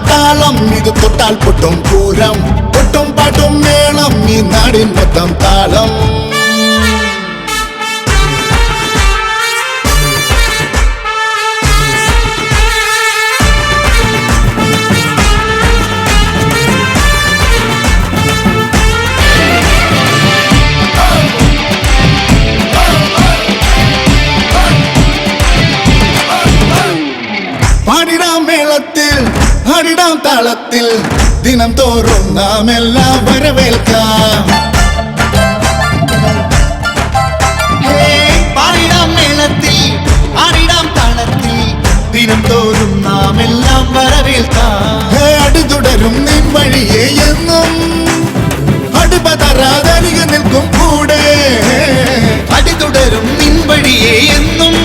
താളം ഇത് തൊട്ടാൽ പൊട്ടും പൂരം പൊട്ടും പാട്ടും മേളം ഈ നാടിൻ മൊത്തം താളം പാടിടാം മേളത്തിൽ ആടിടാം താളത്തിൽ ദിനം തോറും നാം എല്ലാം വരവേൽക്കാം പാടിടാം മേളത്തിൽ ആടിടാം താളത്തിൽ ദിനം തോറും നാം എല്ലാം വരവേൽക്കാം അടിതുടരും നിൻ വഴിയെ എന്നും അടുപതറാതരികെ നിൽക്കും കൂടെ അടിതുടരും നിൻ വഴിയെ എന്നും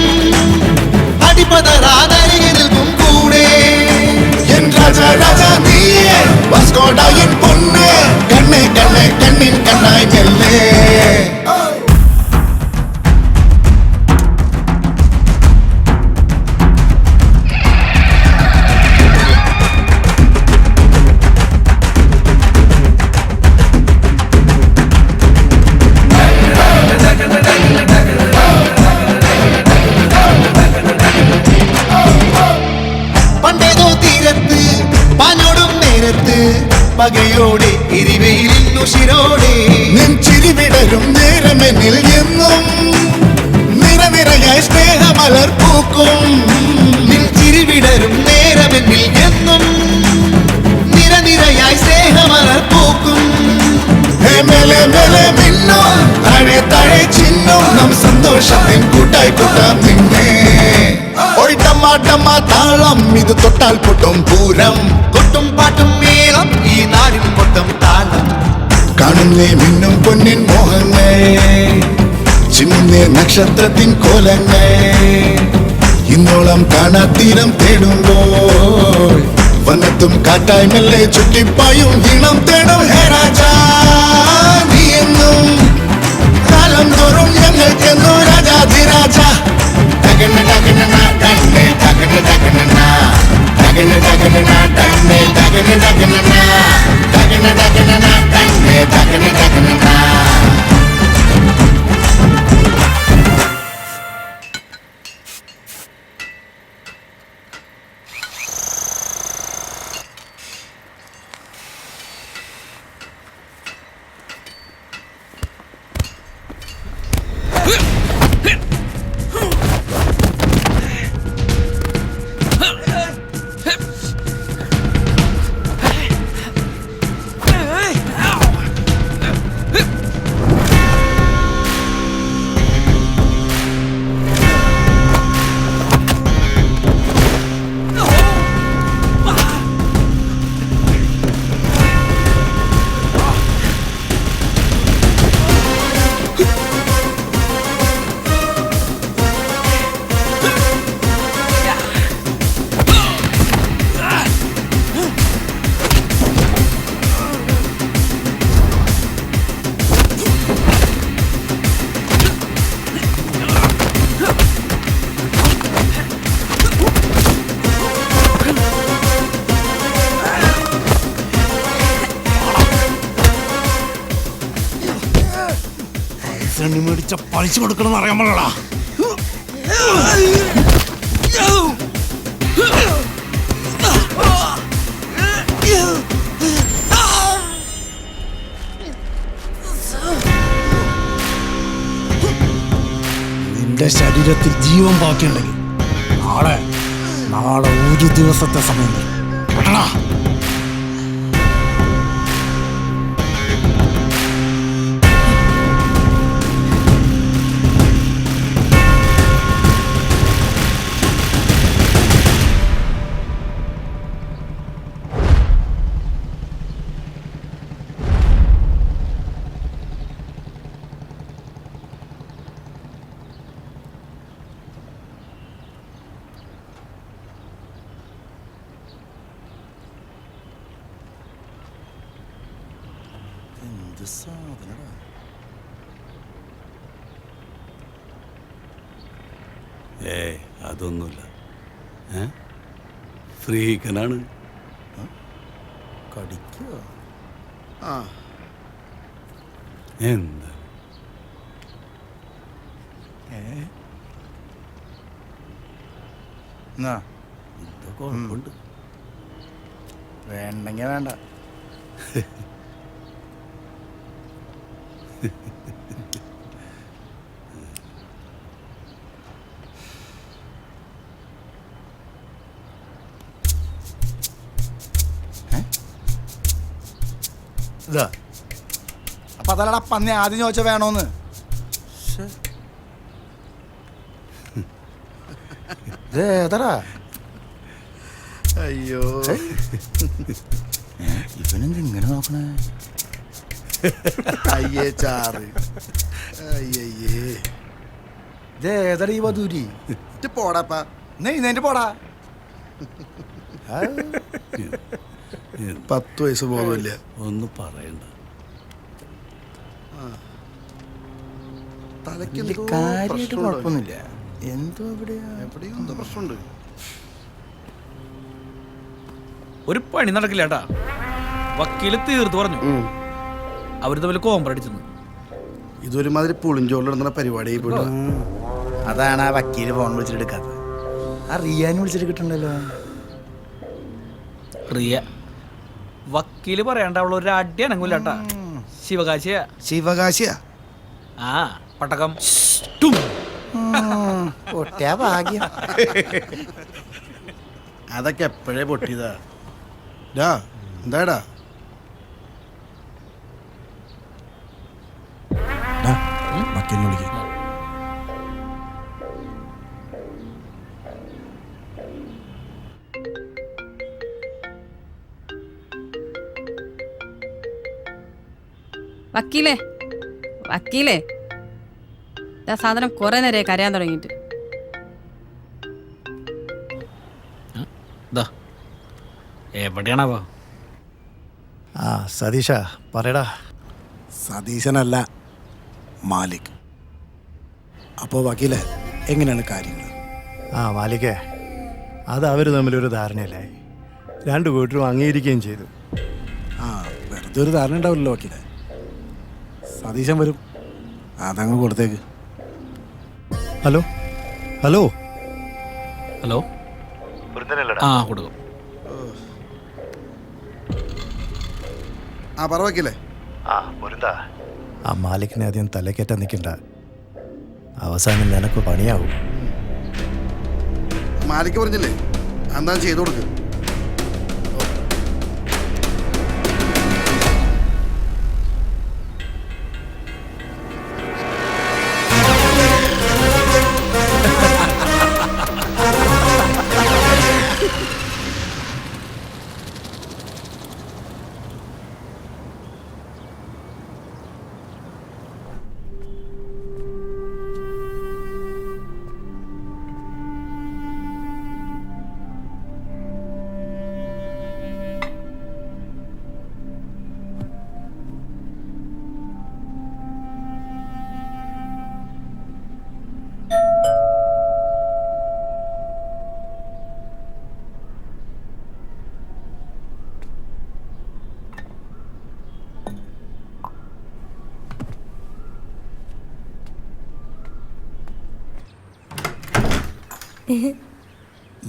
അടിപതറാതരികെ നിൽക്കും കൂടെ എൻ രാജാ രാജാ നീയേ വാസ്കോഡ എൻ പൊന്ന് കണ്ണേ കണ്ണേ കണ്ണിൻ കണ്ണായി മെല്ലെ പകയോടെ എരിവയിലുശിരോടെ നിൻ ചിരിവിടരും നേരമെന്നിൽ എന്നും നിറനിറയായി സ്നേഹമലർ പൂക്കും നിൻ ചിരിവിടരും നേരമെന്നിൽ എന്നും നിറനിറയായി സ്നേഹമലർ പൂക്കും മേലെ മേലെ മിന്നും താഴെ താഴെ ചിന്നും നാം സന്തോഷത്തിൻ കൂട്ടായി കൂട്ടാം നിന്നെ താളം ഇത് തൊട്ടാൽ പൊട്ടും പൂരം കൊട്ടും പാട്ടും മേളം ഈ നാടിൻ മൊത്തം താളം കാണുന്നേ മിന്നും പൊന്നിൻ മോഹങ്ങൾ ചിന്നുന്നേ നക്ഷത്രത്തിൻ കോലങ്ങൾ ഇന്നോളം കാണാത്തീരം തേടുമ്പോൾ വനത്തും കാറ്റായി മെല്ലെ ചുറ്റിപ്പായും ഈണം തേടും ഹേ രാജാ നീ എന്നും കാലം തോറും ഞങ്ങൾക്കെന്നോ രാജാധിരാജ ഡഗന ഡഗന ഡഗനെ ഡഗന ഡഗന ഡഗന ഡഗന ഡഗനെ ഡഗന ഡഗന ഡഗന ഡഗന ഡഗനെ ഡഗന ഡഗന മേടിച്ച പലിശ കൊടുക്കണമെന്ന് അറിയാൻ പാടില്ല നിന്റെ ശരീരത്തിൽ ജീവൻ ബാക്കിയുണ്ടെങ്കിൽ നാളെ ഒരു ദിവസത്തെ സമയം തരും. എന്ത് സാധനടാ. അതൊന്നുമില്ല. ഫ്രീക്കനാണ്. കടിക്കുക. ആ എന്താ കുഴപ്പമുണ്ട്. വേണ്ടെങ്കി വേണ്ട. ഇതാ അപ്പൊ അതല്ലടാ പന്നി ആദ്യം ചോദിച്ച വേണോന്ന്. ഏതടാ? അയ്യോ ഇവനെന്ത് ഇങ്ങനെ നോക്കണേ? അയ്യേ ചാറ്. അയ്യേ ഇതേതടാ ഈ വധൂരി? പോടാപ്പാ നെയ്തേന്റെ പോടാ. 10 വയസ്സ് ബോധമില്ല. ഒന്നും പറയണ്ട. തലയ്ക്ക് കാര്യമായിട്ട് കുഴപ്പമൊന്നുമില്ല. എന്തോ എവിടെയോ എന്തോ പ്രശ്നമുണ്ട്. ഒരു പണി നടക്കില്ല ഏട്ടാ. വക്കീല് തീർത്തു പറഞ്ഞു അവര് തമ്മിൽ കോമ്പറടിച്ചെന്ന്. ഇതൊരുമാതിരി പുളിഞ്ചോളിടുന്ന പരിപാടി. അതാണ് ആ വക്കീല് ഫോൺ വിളിച്ചിട്ട് എടുക്കാത്തത്. ആ റിയാന് വിളിച്ചിട്ട് കിട്ടണ്ടല്ലോ. റിയ വക്കീല് പറയണ്ട, അവള് ഒരു അടി അനങ്ങൂലട്ടാ. ശിവകാശിയാ. ശിവകാശിയാ? ആ പട്ടകം പൊട്ടിയ ഭാഗ്യം. അതൊക്കെ എപ്പോഴേ പൊട്ടിയതാ. എന്താടാ വക്കീലിനെ വിളിക്കാം. വക്കീലേ വക്കീലേ, ആ സാധനം കുറെ നേരമായി കരയാൻ തുടങ്ങിയിട്ട്. എവിടെയാണാവോ? ആ സതീഷ പറയടാ. സതീശനല്ല, മാലിക്. അപ്പോൾ വക്കീലെ എങ്ങനെയാണ് കാര്യങ്ങൾ? ആ മാലിക്കേ, അത് അവർ തമ്മിലൊരു ധാരണയല്ലേ. 2 കൂട്ടരും അംഗീകരിക്കുകയും ചെയ്തു. ആ വെറുതെ ഒരു ധാരണ ഉണ്ടാവില്ലല്ലോ വക്കീലെ. സതീശൻ വരും, അതങ്ങ് കൊടുത്തേക്ക്. Hello hello hello. ആ കൊടുക്കും. ആ പറ വക്കീലേ. ആ മാലിക്കിനെ ആദ്യം തലക്കേറ്റാൻ നിൽക്കണ്ട. അവസാനം നിനക്ക് പണിയാവും. മാലിക്ക് പറഞ്ഞില്ലേ, എന്താ ചെയ്തു കൊടുക്ക്.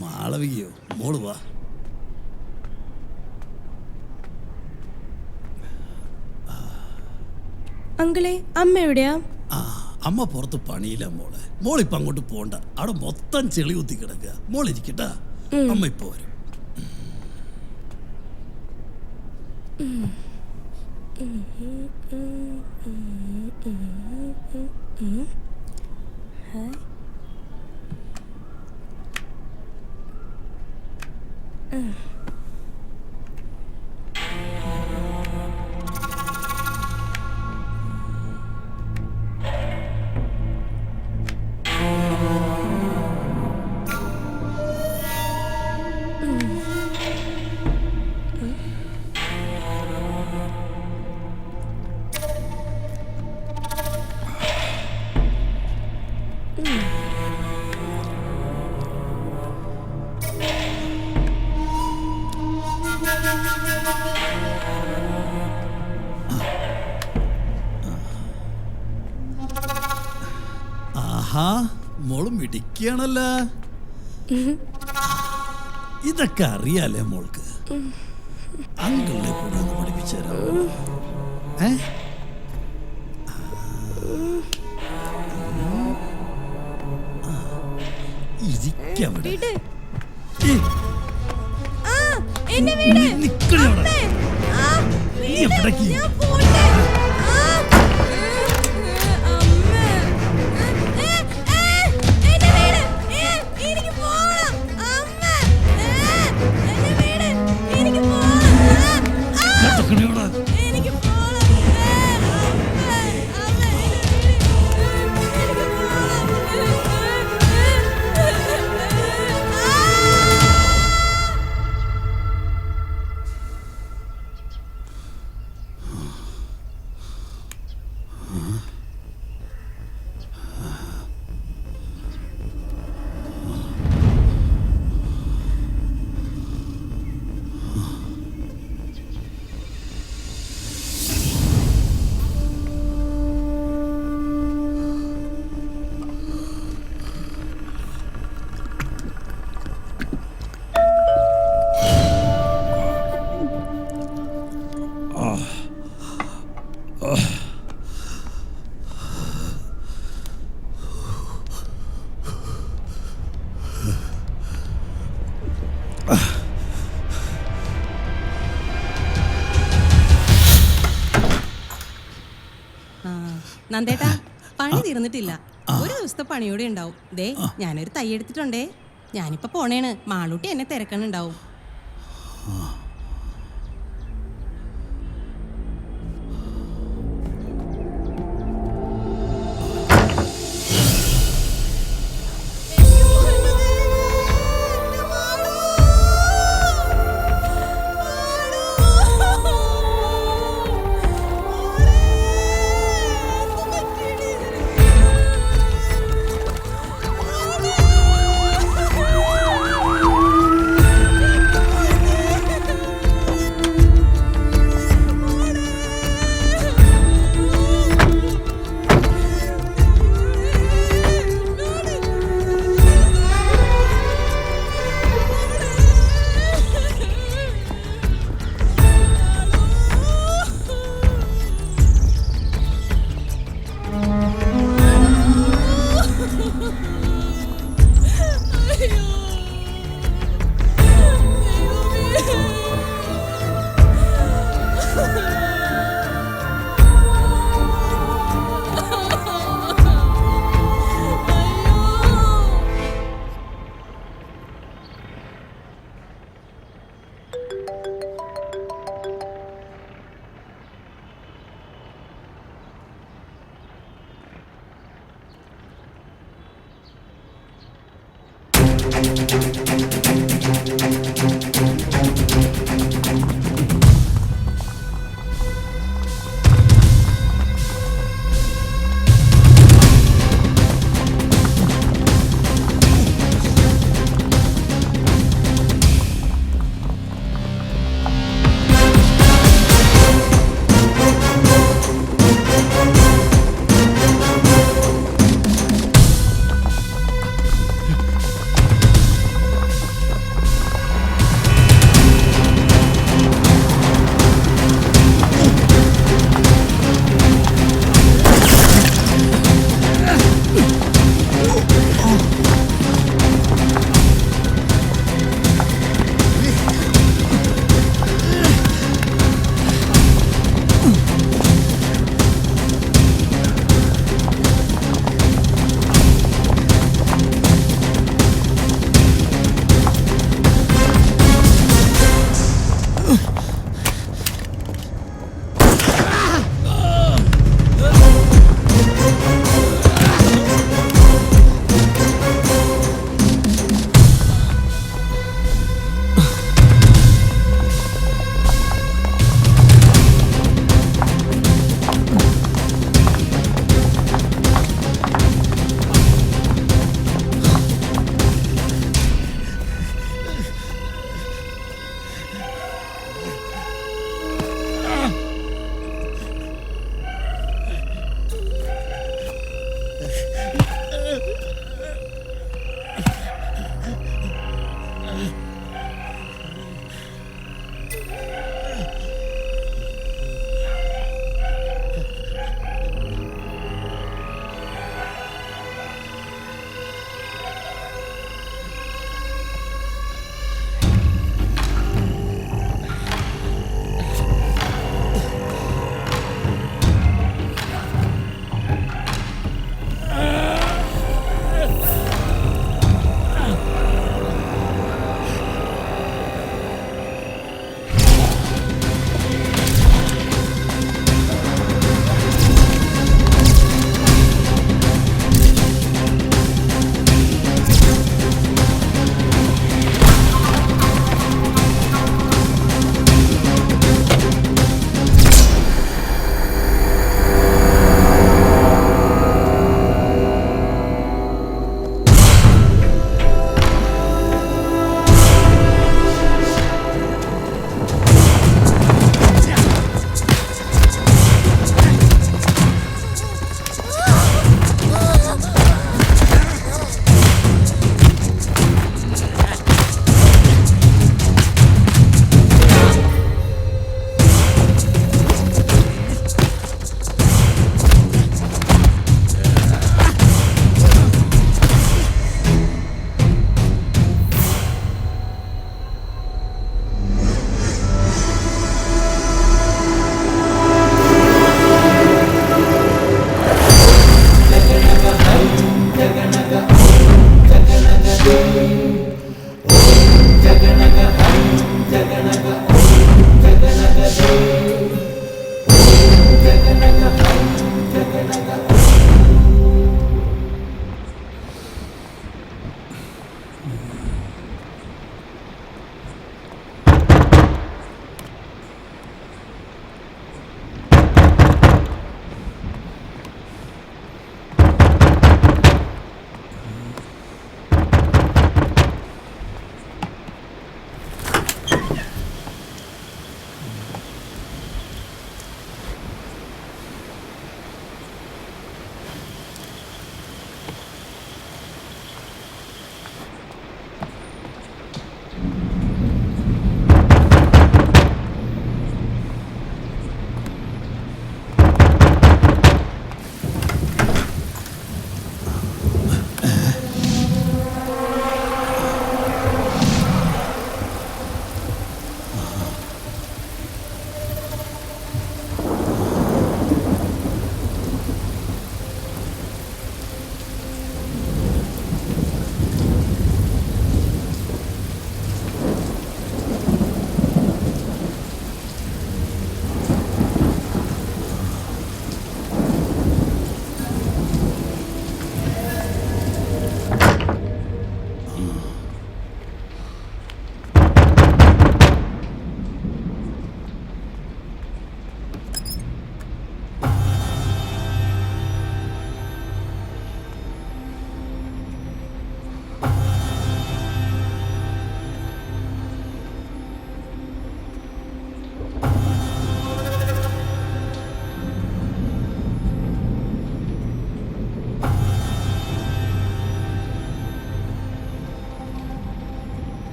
മാളവികയോ? മോള് വാ. അങ്കിളെ, അമ്മ എവിടെയാ? ആ അമ്മ പുറത്ത് പണിയില്ല മോളെ. മോളിപ്പോ അങ്ങോട്ട് പോണ്ട, അവിടെ മൊത്തം ചെളി കുത്തി കിടക്കുക. മോളിരിക്കട്ടാ, അമ്മ ഇപ്പൊ വരും. ആഹാ മോള് മിടിക്കുകയാണല്ല. ഇതൊക്കെ അറിയാലേ മോൾക്ക്. അങ്കിളിനെ കൂടെ ഒന്ന് പഠിപ്പിച്ചു തരാമോ? ഇരിക്കവിടെ. നിക്കണവിടെ. നീ എവിടേക്ക്? നന്ദേട്ടാ, പണി തീർന്നിട്ടില്ല. ഒരു ദിവസത്തെ പണിയോടെ ഉണ്ടാവും. ദേ ഞാനൊരു തൈ എടുത്തിട്ടുണ്ടേ. ഞാനിപ്പോ പോണേണ്. മാളൂട്ടി എന്നെ തിരക്കണുണ്ടാവും.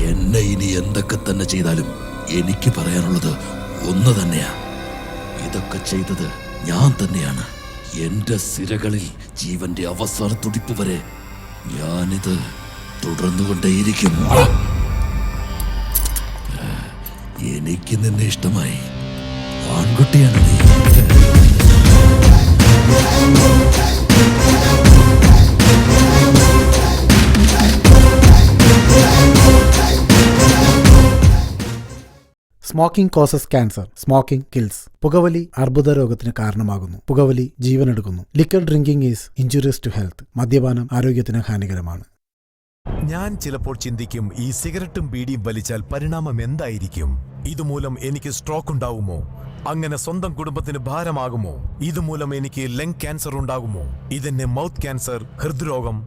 എന്നെ ഇനി എന്തൊക്കെ തന്നെ ചെയ്താലും എനിക്ക് പറയാനുള്ളത് ഒന്ന് തന്നെയാ. ഇതൊക്കെ ചെയ്തത് ഞാൻ തന്നെയാണ്. എന്റെ സിരകളിൽ ജീവന്റെ അവസാന തുടിപ്പ് വരെ ഞാനിത് തുടർന്നുകൊണ്ടേയിരിക്കും. എനിക്ക് നിന്നെ ഇഷ്ടമായി. ആൺകുട്ടിയാണ് നീ. Smoking causes cancer. Smoking kills. പുകവലി അർബുദ രോഗത്തിന് കാരണമാകുന്നു. പുകവലി ജീവനെടുക്കുന്നു. Liquor drinking is injurious to health. മദ്യപാനം ആരോഗ്യത്തിന് ഹാനികരമാണ്. ഞാൻ ചിലപ്പോൾ ചിന്തിക്കും, ഈ സിഗരറ്റും ബീഡിയും വലിച്ചാൽ പരിണാമം എന്തായിരിക്കും? ഇതുമൂലം എനിക്ക് സ്ട്രോക്ക് ഉണ്ടാവുമോ? അങ്ങനെ സ്വന്തം കുടുംബത്തിന് ഭാരമാകുമോ? ഇതുമൂലം എനിക്ക് ലങ് ക്യാൻസർ ഉണ്ടാകുമോ? ഇതെന്നെ മൗത്ത് ക്യാൻസർ, ഹൃദ്രോഗം,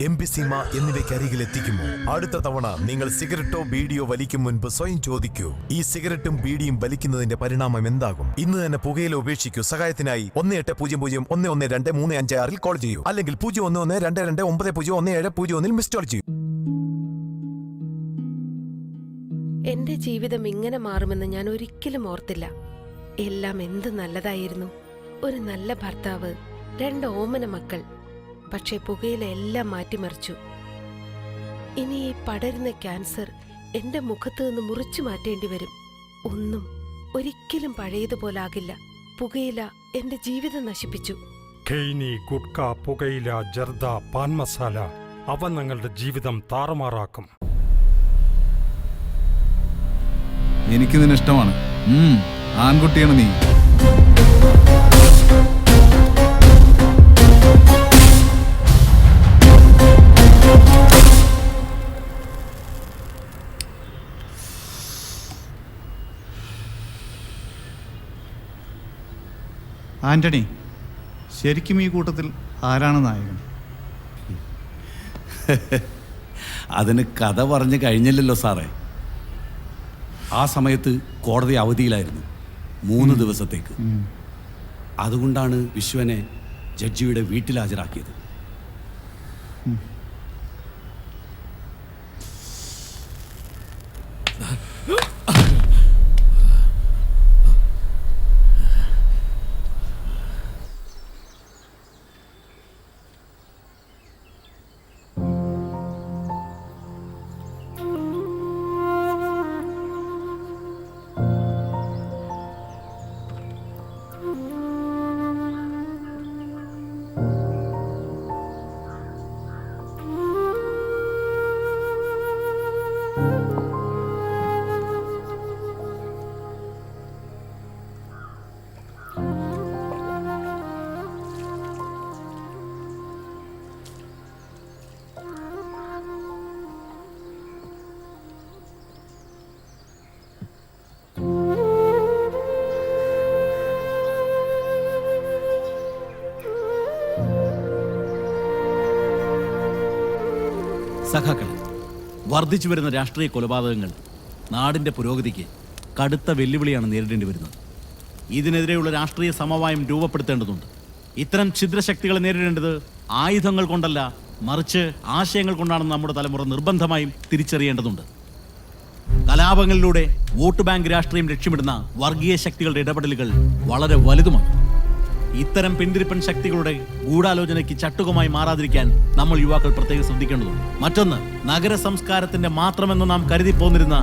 എംഫിസീമ എന്നിവയ്ക്കരികിൽ എത്തിക്കുമോ? അടുത്ത തവണ നിങ്ങൾ സിഗരറ്റോ ബീഡിയോ വലിക്കും മുൻപ് സ്വയം ചോദിക്കൂ, ഈ സിഗരറ്റും ബീഡിയും വലിക്കുന്നതിന്റെ പരിണാമം എന്താകും? ഇന്ന് തന്നെ പുകയില ഉപേക്ഷിക്കൂ. സഹായത്തിനായി 1800-112356 കോൾ ചെയ്യൂ, അല്ലെങ്കിൽ 011229011701 മിസ് കോൾ ചെയ്യൂ. എന്റെ ജീവിതം ഇങ്ങനെ മാറുമെന്ന് ഞാൻ ഒരിക്കലും ഓർത്തില്ല. എല്ലാം എന്ത് നല്ലതായിരുന്നു. ഒരു നല്ല ഭർത്താവ്, 2 ഓമന മക്കൾ. പക്ഷെ പുകയില എല്ലാം മാറ്റിമറിച്ചു. ഇനി ഈ പടരുന്ന ക്യാൻസർ എന്റെ മുഖത്ത് നിന്ന് മുറിച്ചു മാറ്റേണ്ടി വരും. ഒന്നും ഒരിക്കലും പഴയതുപോലാകില്ല. പുകയില എന്റെ ജീവിതം നശിപ്പിച്ചു. ഖെയ്നി, ഗുഡ്ക, പുകയില, ജർദ, പാൻ മസാല അവ നിങ്ങളുടെ ജീവിതം താറുമാറാക്കും. എനിക്ക് നിന്നെ ഇഷ്ടമാണ്. ആൺകുട്ടിയാണ് നീ. ആന്റണി, ശരിക്കും ഈ കൂട്ടത്തിൽ ആരാണ് നായകൻ? അതിന് കഥ പറഞ്ഞു കഴിഞ്ഞില്ലല്ലോ സാറേ. ആ സമയത്ത് കോടതി അവധിയിലായിരുന്നു 3 ദിവസത്തേക്ക്. അതുകൊണ്ടാണ് വിശ്വനെ ജഡ്ജിയുടെ വീട്ടിൽ ഹാജരാക്കിയത്. സഖാക്കൾ, വർദ്ധിച്ചു വരുന്ന രാഷ്ട്രീയ കൊലപാതകങ്ങൾ നാടിൻ്റെ പുരോഗതിക്ക് കടുത്ത വെല്ലുവിളിയാണ് നേരിടേണ്ടി വരുന്നത്. ഇതിനെതിരെയുള്ള രാഷ്ട്രീയ സമവായം രൂപപ്പെടുത്തേണ്ടതുണ്ട്. ഇത്തരം ഛിദ്രശക്തികളെ നേരിടേണ്ടത് ആയുധങ്ങൾ കൊണ്ടല്ല, മറിച്ച് ആശയങ്ങൾ കൊണ്ടാണെന്ന് നമ്മുടെ തലമുറ നിർബന്ധമായും തിരിച്ചറിയേണ്ടതുണ്ട്. കലാപങ്ങളിലൂടെ വോട്ട് ബാങ്ക് രാഷ്ട്രീയം ലക്ഷ്യമിടുന്ന വർഗീയ ശക്തികളുടെ ഇടപെടലുകൾ വളരെ വലുതുമാണ്. ഇത്തരം പിന്തിരിപ്പൻ ശക്തികളുടെ ഗൂഢാലോചനയ്ക്ക് ചട്ടുകമായി മാറാതിരിക്കാൻ നമ്മൾ യുവാക്കൾ പ്രത്യേകം ശ്രദ്ധിക്കേണ്ടതുണ്ട്. മറ്റൊന്ന്, നഗര സംസ്കാരത്തിന്റെ മാത്രമെന്ന് നാം കരുതി പോന്നിരുന്ന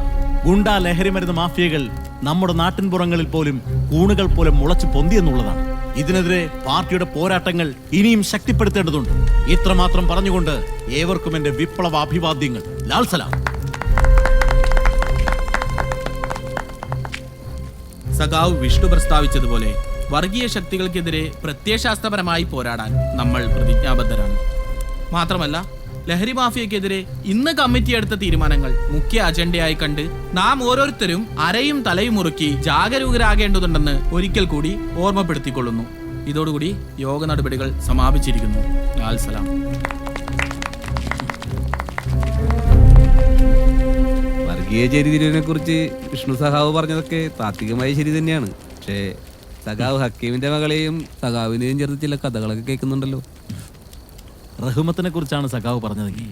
ഗുണ്ടാ ലഹരിമരുന്ന് മാഫിയകൾ നമ്മുടെ നാട്ടിൻപുറങ്ങളിൽ പോലും കൂണുകൾ പോലെ മുളച്ചു പൊന്തിയെന്നുള്ളതാണ്. ഇതിനെതിരെ പാർട്ടിയുടെ പോരാട്ടങ്ങൾ ഇനിയും ശക്തിപ്പെടുത്തേണ്ടതുണ്ട്. ഇത്രമാത്രം പറഞ്ഞുകൊണ്ട് ഏവർക്കും എന്റെ വിപ്ലവ അഭിവാദ്യങ്ങൾ. ലാൽ സലാം. സഖാവ് വിഷ്ണു പ്രസ്താവിച്ചതുപോലെ വർഗീയ ശക്തികൾക്കെതിരെ പ്രത്യയശാസ്ത്രപരമായി പോരാടാൻ നമ്മൾ പ്രതിജ്ഞാബദ്ധരാണ്. മാത്രമല്ല, ലഹരി മാഫിയക്കെതിരെ ഇന്ന് കമ്മിറ്റി എടുത്ത തീരുമാനങ്ങൾ മുഖ്യ അജണ്ടയായി കണ്ട് നാം ഓരോരുത്തരും അരയും തലയും മുറുക്കി ജാഗരൂകരാകേണ്ടതുണ്ടെന്ന് ഒരിക്കൽ കൂടി ഓർമ്മപ്പെടുത്തിക്കൊള്ളുന്നു. ഇതോടുകൂടി യോഗ നടപടികൾ സമാപിച്ചിരിക്കുന്നു. ലാൽ സലാം. വർഗീയ ചേരിതിരിവിനെ കുറിച്ച് വിഷ്ണു സഖാവ് പറഞ്ഞതൊക്കെ താത്വികമായി ശരി തന്നെയാണ്. പക്ഷേ സഖാവ് ഹക്കീമിന്റെ മകളെയും സഖാവിനെയും ചേർത്ത് ചില കഥകളൊക്കെ കേൾക്കുന്നുണ്ടല്ലോ. റഹ്മത്തിനെ കുറിച്ചാണ് സഖാവ് പറഞ്ഞതെങ്കിൽ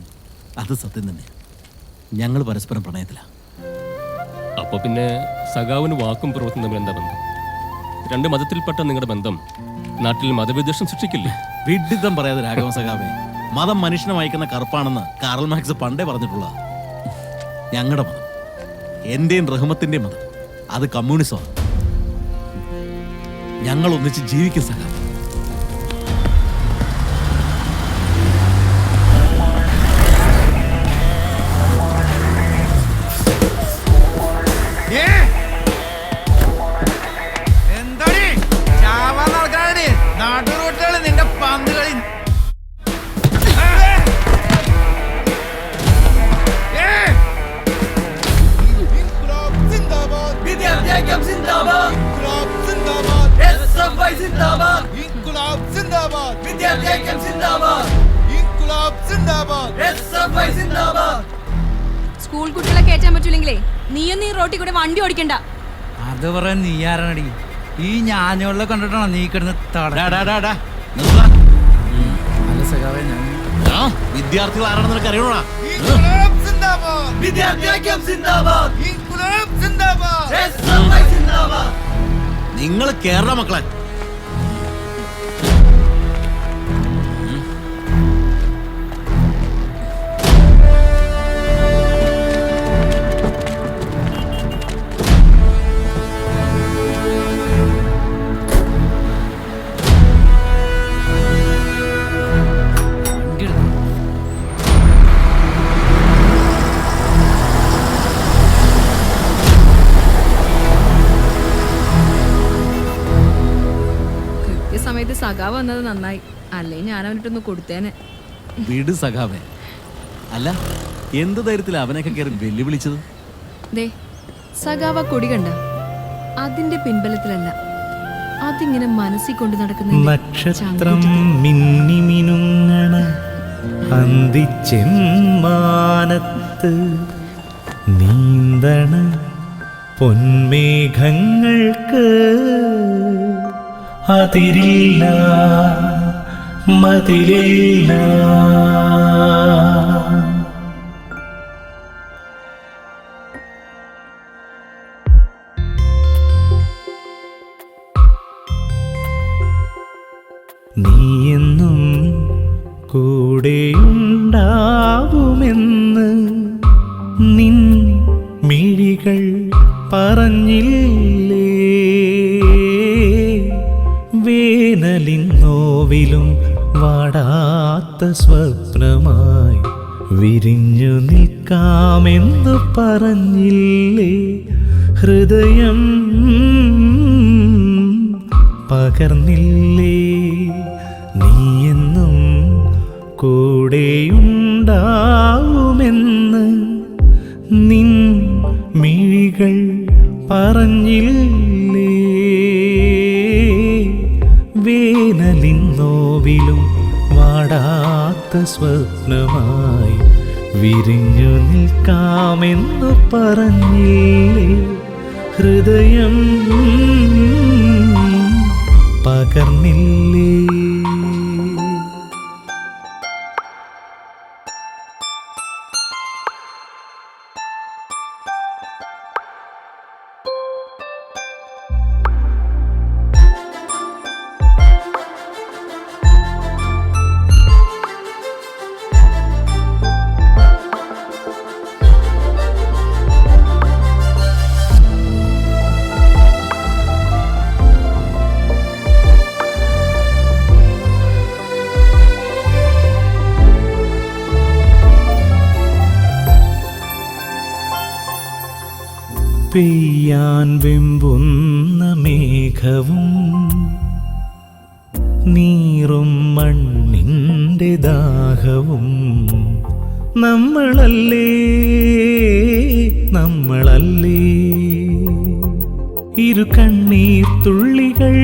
അത് സത്യം തന്നെ. ഞങ്ങൾ പരസ്പരം പ്രണയത്തിലാണ്. അപ്പൊ പിന്നെ സഖാവിന് വാക്കും പ്രവൃത്തിയും തമ്മിൽ എന്താ ബന്ധം? രണ്ട് മതത്തിൽപ്പെട്ട നിങ്ങളുടെ ബന്ധം നാട്ടിൽ മതവിദ്വേഷം സൃഷ്ടിക്കില്ലേ? വിഡിത്തം പറയാതെ രാഘവ സഖാവേ, മതം മനുഷ്യനെ വായിക്കുന്ന കറുപ്പാണെന്ന് കാറൽ മാർക്സ് പണ്ടേ പറഞ്ഞിട്ടുള്ള ഞങ്ങളുടെ മതം, എന്റെയും റഹ്മത്തിന്റെയും മതം, അത് കമ്മ്യൂണിസമാണ്. ഞങ്ങൾ ഒന്നിച്ച് ജീവിക്കും സഖാവ്. എന്താടി ചാവാൻ നടക്കാടി നാട്ടുകൂട്ടുകൾ നിന്റെ പന്തുകളി. വിദ്യാർത്ഥിഐക്യം സിന്ദാബാദ്, SFI സിന്ദാബാദ്, ഇൻകുലാബ് സിന്ദാബാദ്, വിദ്യാർത്ഥിഐക്യം സിന്ദാബാദ്, ഇൻകുലാബ് സിന്ദാബാദ്, SFI സിന്ദാബാദ്. സ്കൂൾ കുട്ടികളെ കയറ്റാൻ പറ്റൂലെങ്കിലേ നീയൊന്നും ഈ റോട്ടിൽ കൂടെ വണ്ടി ഓടിക്കണ്ട. അത് പറയാൻ നീ ആരാണടി? ഈ ഞാഞ്ഞോളെ കണ്ടിട്ടാണോ നീ കിടന്ന് വിദ്യാർത്ഥികൾ ആരാണെന്ന് നിനക്ക് അറിയണോടാ? വിദ്യാർത്ഥിഐക്യം സിന്ദാബാദ്, ഇൻകുലാബ് സിന്ദാബാദ്, SFI സിന്ദാബാദ്. നിങ്ങൾ കേരള മക്കളെ. സമയത്ത് സഖാവ് വന്നത് നന്നായി, അല്ലേ ഞാൻ അവനിട്ടൊന്ന് കൊടുത്തേനെ. വീട് സഖാവേ. അല്ല, എന്ത് ധൈര്യത്തിൽ അവനൊക്കെ കയറി വെല്ലുവിളിച്ചത്? ദേ സഖാവ കൊടി കണ്ട, അതിന്റെ പിൻബലത്തിലല്ല, അതിങ്ങനെ മനസ്സിൽ കൊണ്ട് നടക്കുന്ന നക്ഷത്രം മിന്നി മിനുങ്ങണ അന്തിച്ചെമ്മാനത്ത് നീന്തണ പൊന്മേഘങ്ങൾക്ക് അതിരില്ല മതിലില്ല. നീയെന്നും കൂടെയുണ്ടാവുമെന്ന് നിൻ മിഴികൾ പറഞ്ഞില്ലേ? വേനലിൻ നോവിലും വാടാത്ത സ്വപ്നമായി വിരിഞ്ഞു നിൽക്കാമെന്ന് പറഞ്ഞില്ലേ? ഹൃദയം പകർന്നില്ലേ? നീയെന്നും കൂടെയുണ്ടാവുമെന്ന് നിൻ മിഴികൾ പറഞ്ഞില്ലേ? വേനലിൻ നോവിലും വാടാത്ത സ്വപ്നമായി വിരിഞ്ഞു നിൽക്കാമെന്ന് പറഞ്ഞില്ലേ? ഹൃദയം പകർന്നില്ലേ? പെയ്യാൻ വെമ്പുന്ന മേഘവും നീറും മണ്ണിൻ്റെ ദാഹവും നമ്മളല്ലേ നമ്മളല്ലേ ഇരു കണ്ണീർ തുള്ളികൾ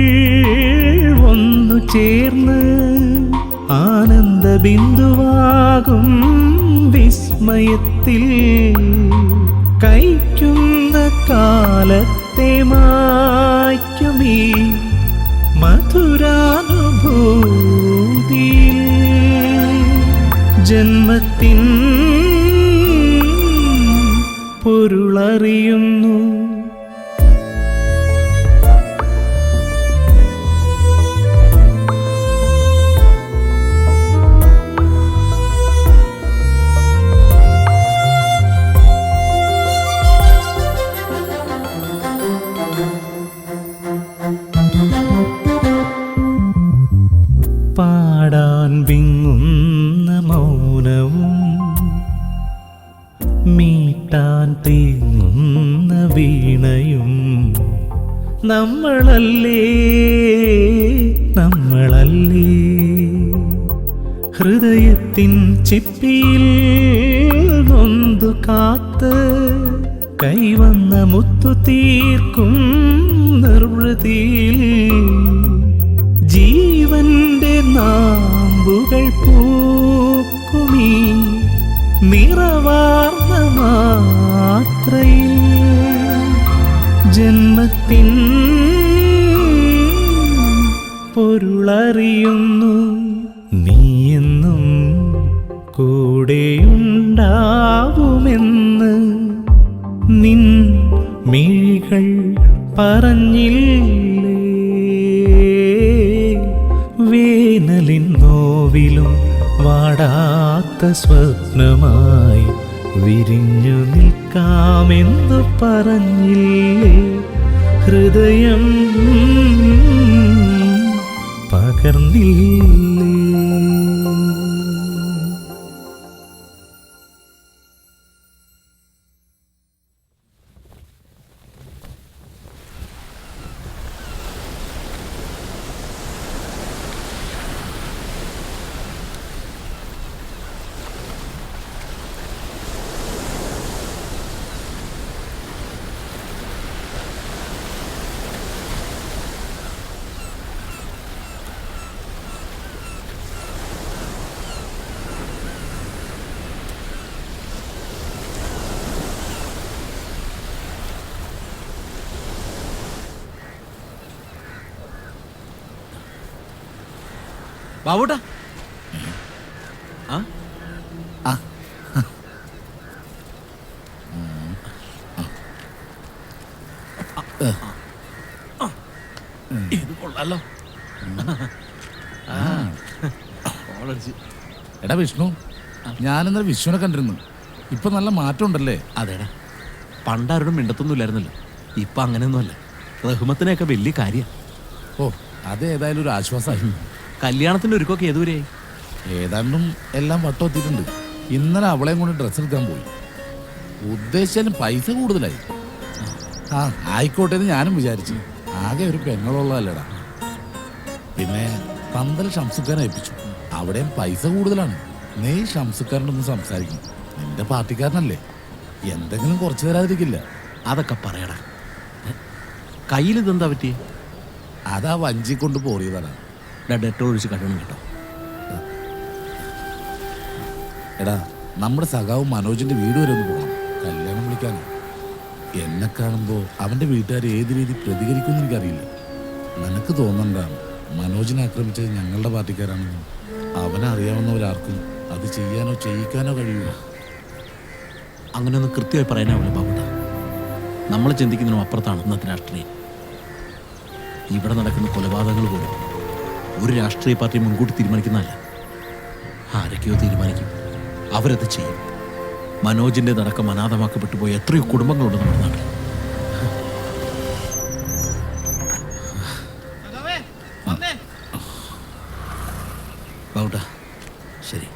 ഒന്നു ചേർന്ന് ആനന്ദ ബിന്ദുവാകും വിസ്മയത്തിൽ കൈക്കുന്ന കാലത്തെ മായ്ക്കുമീ മധുരാനുഭൂതിയിൽ ജന്മത്തിൻ പൊരുളറിയുന്നു. പാടാൻ വിങ്ങുന്ന മൗനവും മീട്ടാൻ തേങ്ങുന്ന വീണയും നമ്മളല്ലേ നമ്മളല്ലേ ഹൃദയത്തിൻ ചിപ്പിയിൽ നൊന്തു കാത്ത് കൈവന്ന മുത്തു തീർക്കും നിർവൃതിയിൽ ജീവന്റെ നാമ്പുകൾ പൂക്കുമീ നിറവാർന്ന മാത്രയിൽ ജന്മത്തിൻ പൊരുളറിയുന്നു. നീയെന്നും കൂടെയുണ്ടാവുമെന്ന് നിൻ മിഴികൾ പറഞ്ഞില്ലേ. വേനലിൻ നോവിലും വാടാത്ത സ്വപ്നമായി വിരിഞ്ഞു നിൽക്കാമെന്ന് പറഞ്ഞില്ലേ. ഹൃദയം പകർന്നില്ലേ. ബാബൂട്ടാ ഇത് കൊള്ളാലോ. എടാ വിഷ്ണു, ഞാനിന്നലെ വിഷ്ണുവിനെ കണ്ടിരുന്നു. ഇപ്പൊ നല്ല മാറ്റം ഉണ്ടല്ലേ? അതേടാ, പണ്ടാരോടും മിണ്ടത്തൊന്നുമില്ലായിരുന്നല്ലോ. ഇപ്പൊ അങ്ങനെയൊന്നുമല്ല. റഹ്മത്തിനെയൊക്കെ വലിയ കാര്യം. ഓ, അത് ഏതായാലും ഒരു ആശ്വാസമായി. കല്യാണത്തിന്റെ ഒരുക്കൊക്കെ ഏതുവരെയായി? ഏതാണ്ടും എല്ലാം വട്ടമെത്തിയിട്ടുണ്ട്. ഇന്നലെ അവളെയും കൊണ്ട് ഡ്രസ്സ് എടുക്കാൻ പോയി. ഉദ്ദേശിച്ചാലും പൈസ കൂടുതലായി. ആ ആയിക്കോട്ടെ എന്ന് ഞാനും വിചാരിച്ചു. ആകെ ഒരു പെങ്ങളുള്ളതല്ലടാ. പിന്നെ പന്തൽ ഷംസുക്കാരനെ ഏൽപ്പിച്ചു. അവിടെയും പൈസ കൂടുതലാണ്. നീ ഷംസുക്കാരനൊന്ന് സംസാരിക്കും. നിന്റെ പാർട്ടിക്കാരനല്ലേ, എന്തെങ്കിലും കുറച്ച് തരാതിരിക്കില്ല. അതൊക്കെ പറയടാ. കയ്യിൽ ഇതെന്താ പറ്റി? അതാ വഞ്ചി കൊണ്ട് പോറിയതാണ്. ഡെറ്റോൾ ഒഴിച്ച് കഴുകണം കേട്ടോ. എടാ, നമ്മുടെ സഖാവ് മനോജിന്റെ വീട് വരെ ഒന്ന് പോകണം, കല്യാണം വിളിക്കാനോ. എന്നെ കാണുമ്പോൾ അവന്റെ വീട്ടുകാർ ഏത് രീതി പ്രതികരിക്കുമെന്ന് എനിക്കറിയില്ല. നിനക്ക് തോന്നണ്ടാണ് മനോജിനെ ആക്രമിച്ചത് ഞങ്ങളുടെ പാർട്ടിക്കാരാണെന്നും അവനെ അറിയാവുന്നവരാർക്കും അത് ചെയ്യാനോ ചെയ്യിക്കാനോ കഴിയില്ല. അങ്ങനെയൊന്നും കൃത്യമായി പറയാനാവില്ല ബാബുട്ട. നമ്മൾ ചിന്തിക്കുന്നതിനും അപ്പുറത്താണ് ഇന്നത്തെ രാഷ്ട്രീയം. ഇവിടെ നടക്കുന്ന കൊലപാതകങ്ങൾ പോലും ഒരു രാഷ്ട്രീയ പാർട്ടി മുൻകൂട്ടി തീരുമാനിക്കുന്നതല്ല. ആരൊക്കെയോ തീരുമാനിക്കും, അവരത് ചെയ്യും. മനോജിന്റെ നടക്കം അനാഥമാക്കപ്പെട്ടു പോയ എത്രയോ കുടുംബങ്ങളുണ്ട് നമ്മുടെ നാട്ടിൽ. ബാബുട്ട, ശരി.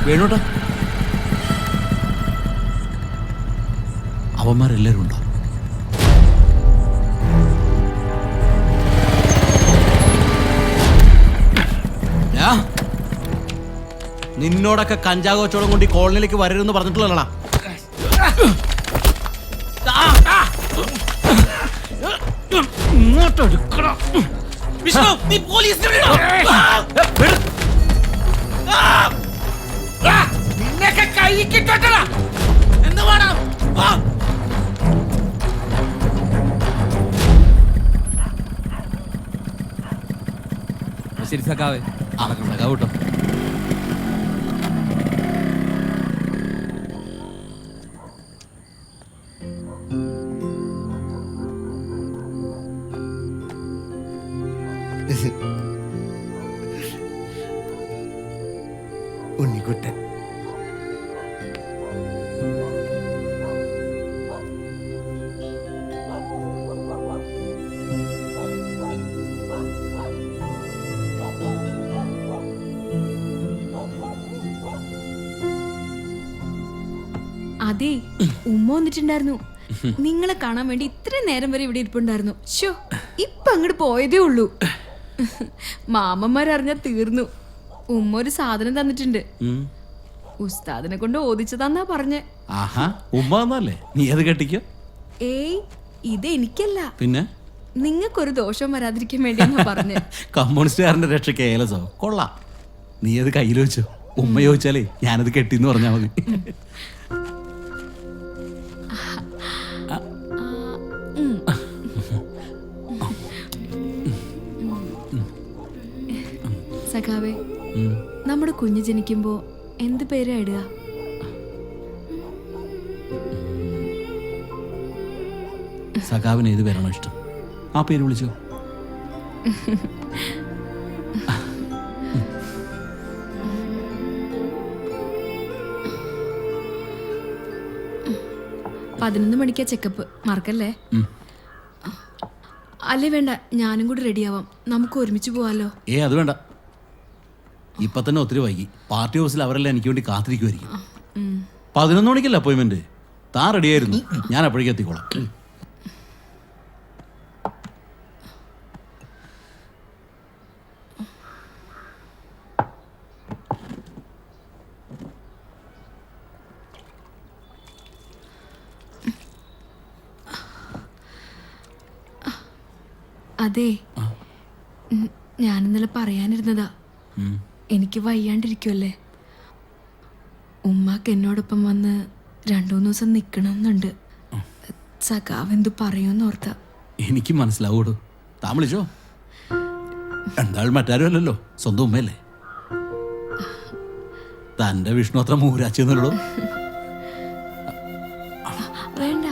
വേണോട്ടാ, അവന്മാരെല്ലാരും ഉണ്ടോ? നിന്നോടൊക്കെ കഞ്ചാവ് കച്ചവടം കൊണ്ട് ഈ കോളനിയിലേക്ക് വരരുതെന്ന് പറഞ്ഞിട്ടുള്ളതാ. ശരി സഖാവേ, സഖാവ് കേട്ടോ. ഉണ്ണിക്കുട്ടൻ അതെ, ഉമ്മ വന്നിട്ടുണ്ടായിരുന്നു. നിങ്ങളെ കാണാൻ വേണ്ടി ഇത്രയും നേരം വരെ ഇവിടെ ഇരിപ്പുണ്ടായിരുന്നു. ഷോ, ഇപ്പൊ അങ്ങോട്ട് പോയതേ ഉള്ളൂ. മാമന്മാരറിഞ്ഞാ തീർന്നു. ഉമ്മ ഒരു സാധനം തന്നിട്ടുണ്ട്. ഉസ്താദിനെ കൊണ്ട് ഓദിച്ചതാന്നാ പറഞ്ഞേ. ആഹാ, ഉമ്മ വന്നല്ലേ, നീ അത് കെട്ടിക്കോ. ഏയ്, ഇത് എനിക്കല്ല, പിന്നെ നിങ്ങൾക്കൊരു ദോഷം വരാതിരിക്കാൻ വേണ്ടിയാ പറഞ്ഞേ. കമ്മ്യൂണിസ്റ്റുകാരന്റെ രക്ഷയ്ക്ക് ഏലസോ കൊള്ളാം. നീ അത് കയ്യിൽ വെച്ചോ. ഉമ്മ ചോദിച്ചാലേ ഞാനത് കെട്ടിന്ന് പറഞ്ഞാ മതി. സഖാവേ, നമ്മുടെ കുഞ്ഞ് ജനിക്കുമ്പോ എന്ത് പേരാ ഇടുക? സഖാവിന് ഏത് പേരാണോ ഇഷ്ടം ആ പേര് വിളിച്ചോ. പതിനൊന്ന് മണിക്കാ ചെക്കപ്പ്, മറക്കല്ലേ. അല്ലേ വേണ്ട, ഞാനും കൂടി റെഡിയാവാം, നമുക്ക് ഒരുമിച്ച് പോവാലോ. അത് വേണ്ട, ഇപ്പൊ തന്നെ ഒത്തിരി വൈകി. പാർട്ടി ഹൗസിൽ അവരെല്ലാം എനിക്ക് വേണ്ടി കാത്തിരിക്കുമായിരിക്കും. 11 മണിക്കല്ല അപ്പോയിന്റ്മെന്റ്. താൻ റെഡിയായിരുന്നു, ഞാൻ അപ്പോഴേക്കും എത്തിക്കോളാം. അതെ, ഞാനിന്നലെ പറയാനിരുന്നതാ. എനിക്ക് വയ്യാണ്ടിരിക്കുമല്ലേ, ഉമ്മാക്ക് എന്നോടൊപ്പം വന്ന് 2-3 ദിവസം നിൽക്കണമെന്നുണ്ട്. സഖാവ് എന്തു പറയുമെന്ന് ഓർത്താ. എനിക്ക് മനസ്സിലാവൂടോ, താൻ വിളിച്ചോ. എന്തായാലും മറ്റാരും അല്ലല്ലോ, സ്വന്തം ഉമ്മയല്ലേ. തന്റെ വിഷ്ണു അത്ര മൂരാച്ചെന്നുള്ളൂ. വേണ്ട,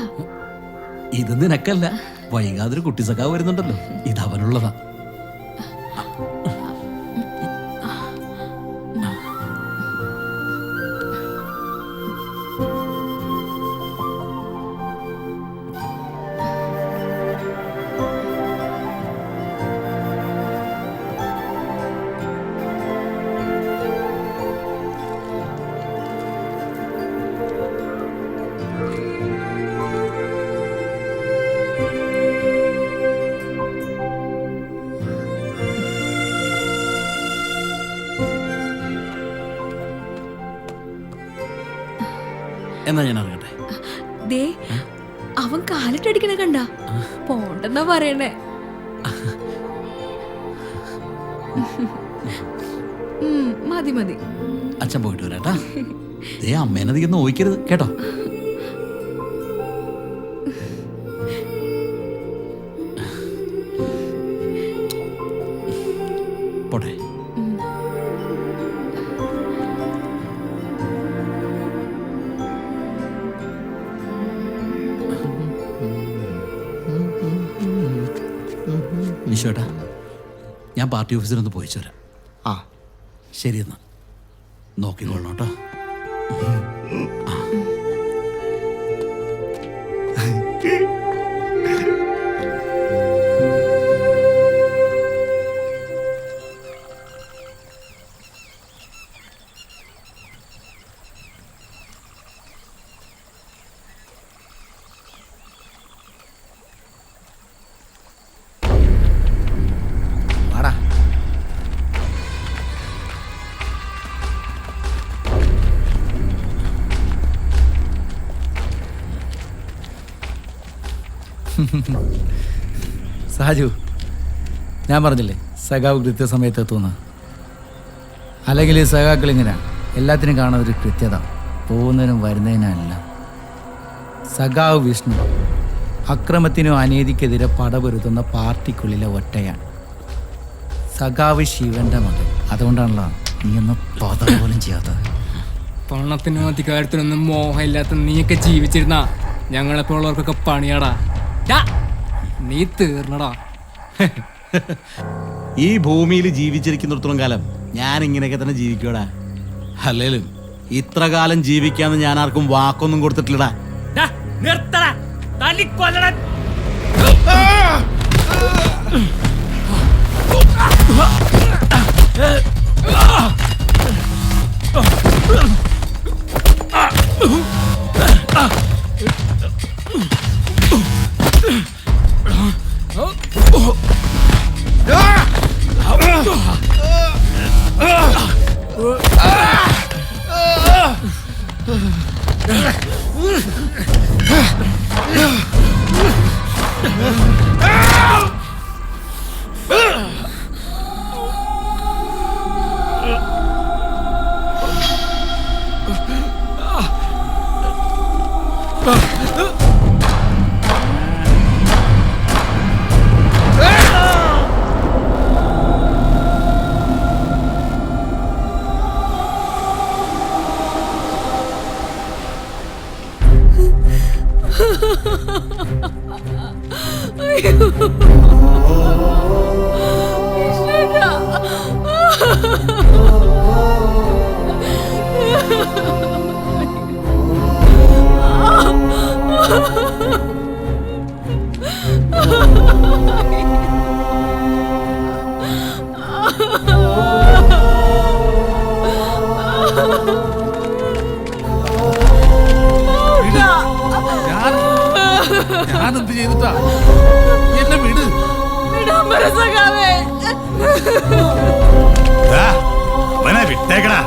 ഇത് നിനക്കല്ല, വൈകാതൊരു കുട്ടി സഖാവ് വരുന്നുണ്ടല്ലോ, ഇത് അവനുള്ളതാ. എന്നാ ഞാൻ അറിയട്ടെ. ദേ, അവൻ കാലിട്ടടിക്കണ കണ്ട, പോണ്ടെന്നാ പറയണേ. മതി മതി, അച്ഛൻ പോയിട്ട് വരാട്ടാ. ദേ, അമ്മേനധികം നോയിക്കരുത് കേട്ടോ. പോട്ടെ. വിശ്വേട്ടാ, ഞാൻ പാർട്ടി ഓഫീസിലൊന്ന് പോയിച്ചു വരാം. ആ ശരി, എന്നാ നോക്കിക്കൊള്ളണം കേട്ടോ. സാജു, ഞാൻ പറഞ്ഞില്ലേ സഖാവ് കൃത്യസമയത്ത് എത്തുമെന്ന്. അല്ലെങ്കിൽ ഈ സഖാക്കൾ ഇങ്ങനെ എല്ലാത്തിനും കാണാൻ ഒരു കൃത്യത, പോകുന്നതിനും വരുന്നതിനല്ല. സഖാവ് വിഷ്ണു അക്രമത്തിനോ അനീതിക്കെതിരെ പടപൊരുത്തുന്ന പാർട്ടിക്കുള്ളിലെ ഒറ്റയാണ്. സഖാവ് ശിവന്റെ മകൻ. അതുകൊണ്ടാണല്ലോ നീ ഒന്ന് പത പോലും ചെയ്യാത്തത്. പണത്തിനും അധികാരത്തിനൊന്നും മോഹമില്ലാത്ത നീയൊക്കെ ജീവിച്ചിരുന്ന ഞങ്ങളെപ്പോലുള്ളവർക്കൊക്കെ പണിയാടാ. നീ തീർന്നടാ. ഈ ഭൂമിയിൽ ജീവിച്ചിരിക്കുന്നിടത്തോളം കാലം ഞാൻ ഇങ്ങനെയൊക്കെ തന്നെ ജീവിക്കൂടാ. അല്ലേലും ഇത്ര കാലം ജീവിക്കാന്ന് ഞാൻ ആർക്കും വാക്കൊന്നും കൊടുത്തിട്ടില്ലടാ. നിർത്തടാ, തല്ലിക്കൊല്ലടാ. ഞാനെന്ത് ചെയ്തിട്ടാ? എന്നെ വിട്. വിട്ടേക്കടാ.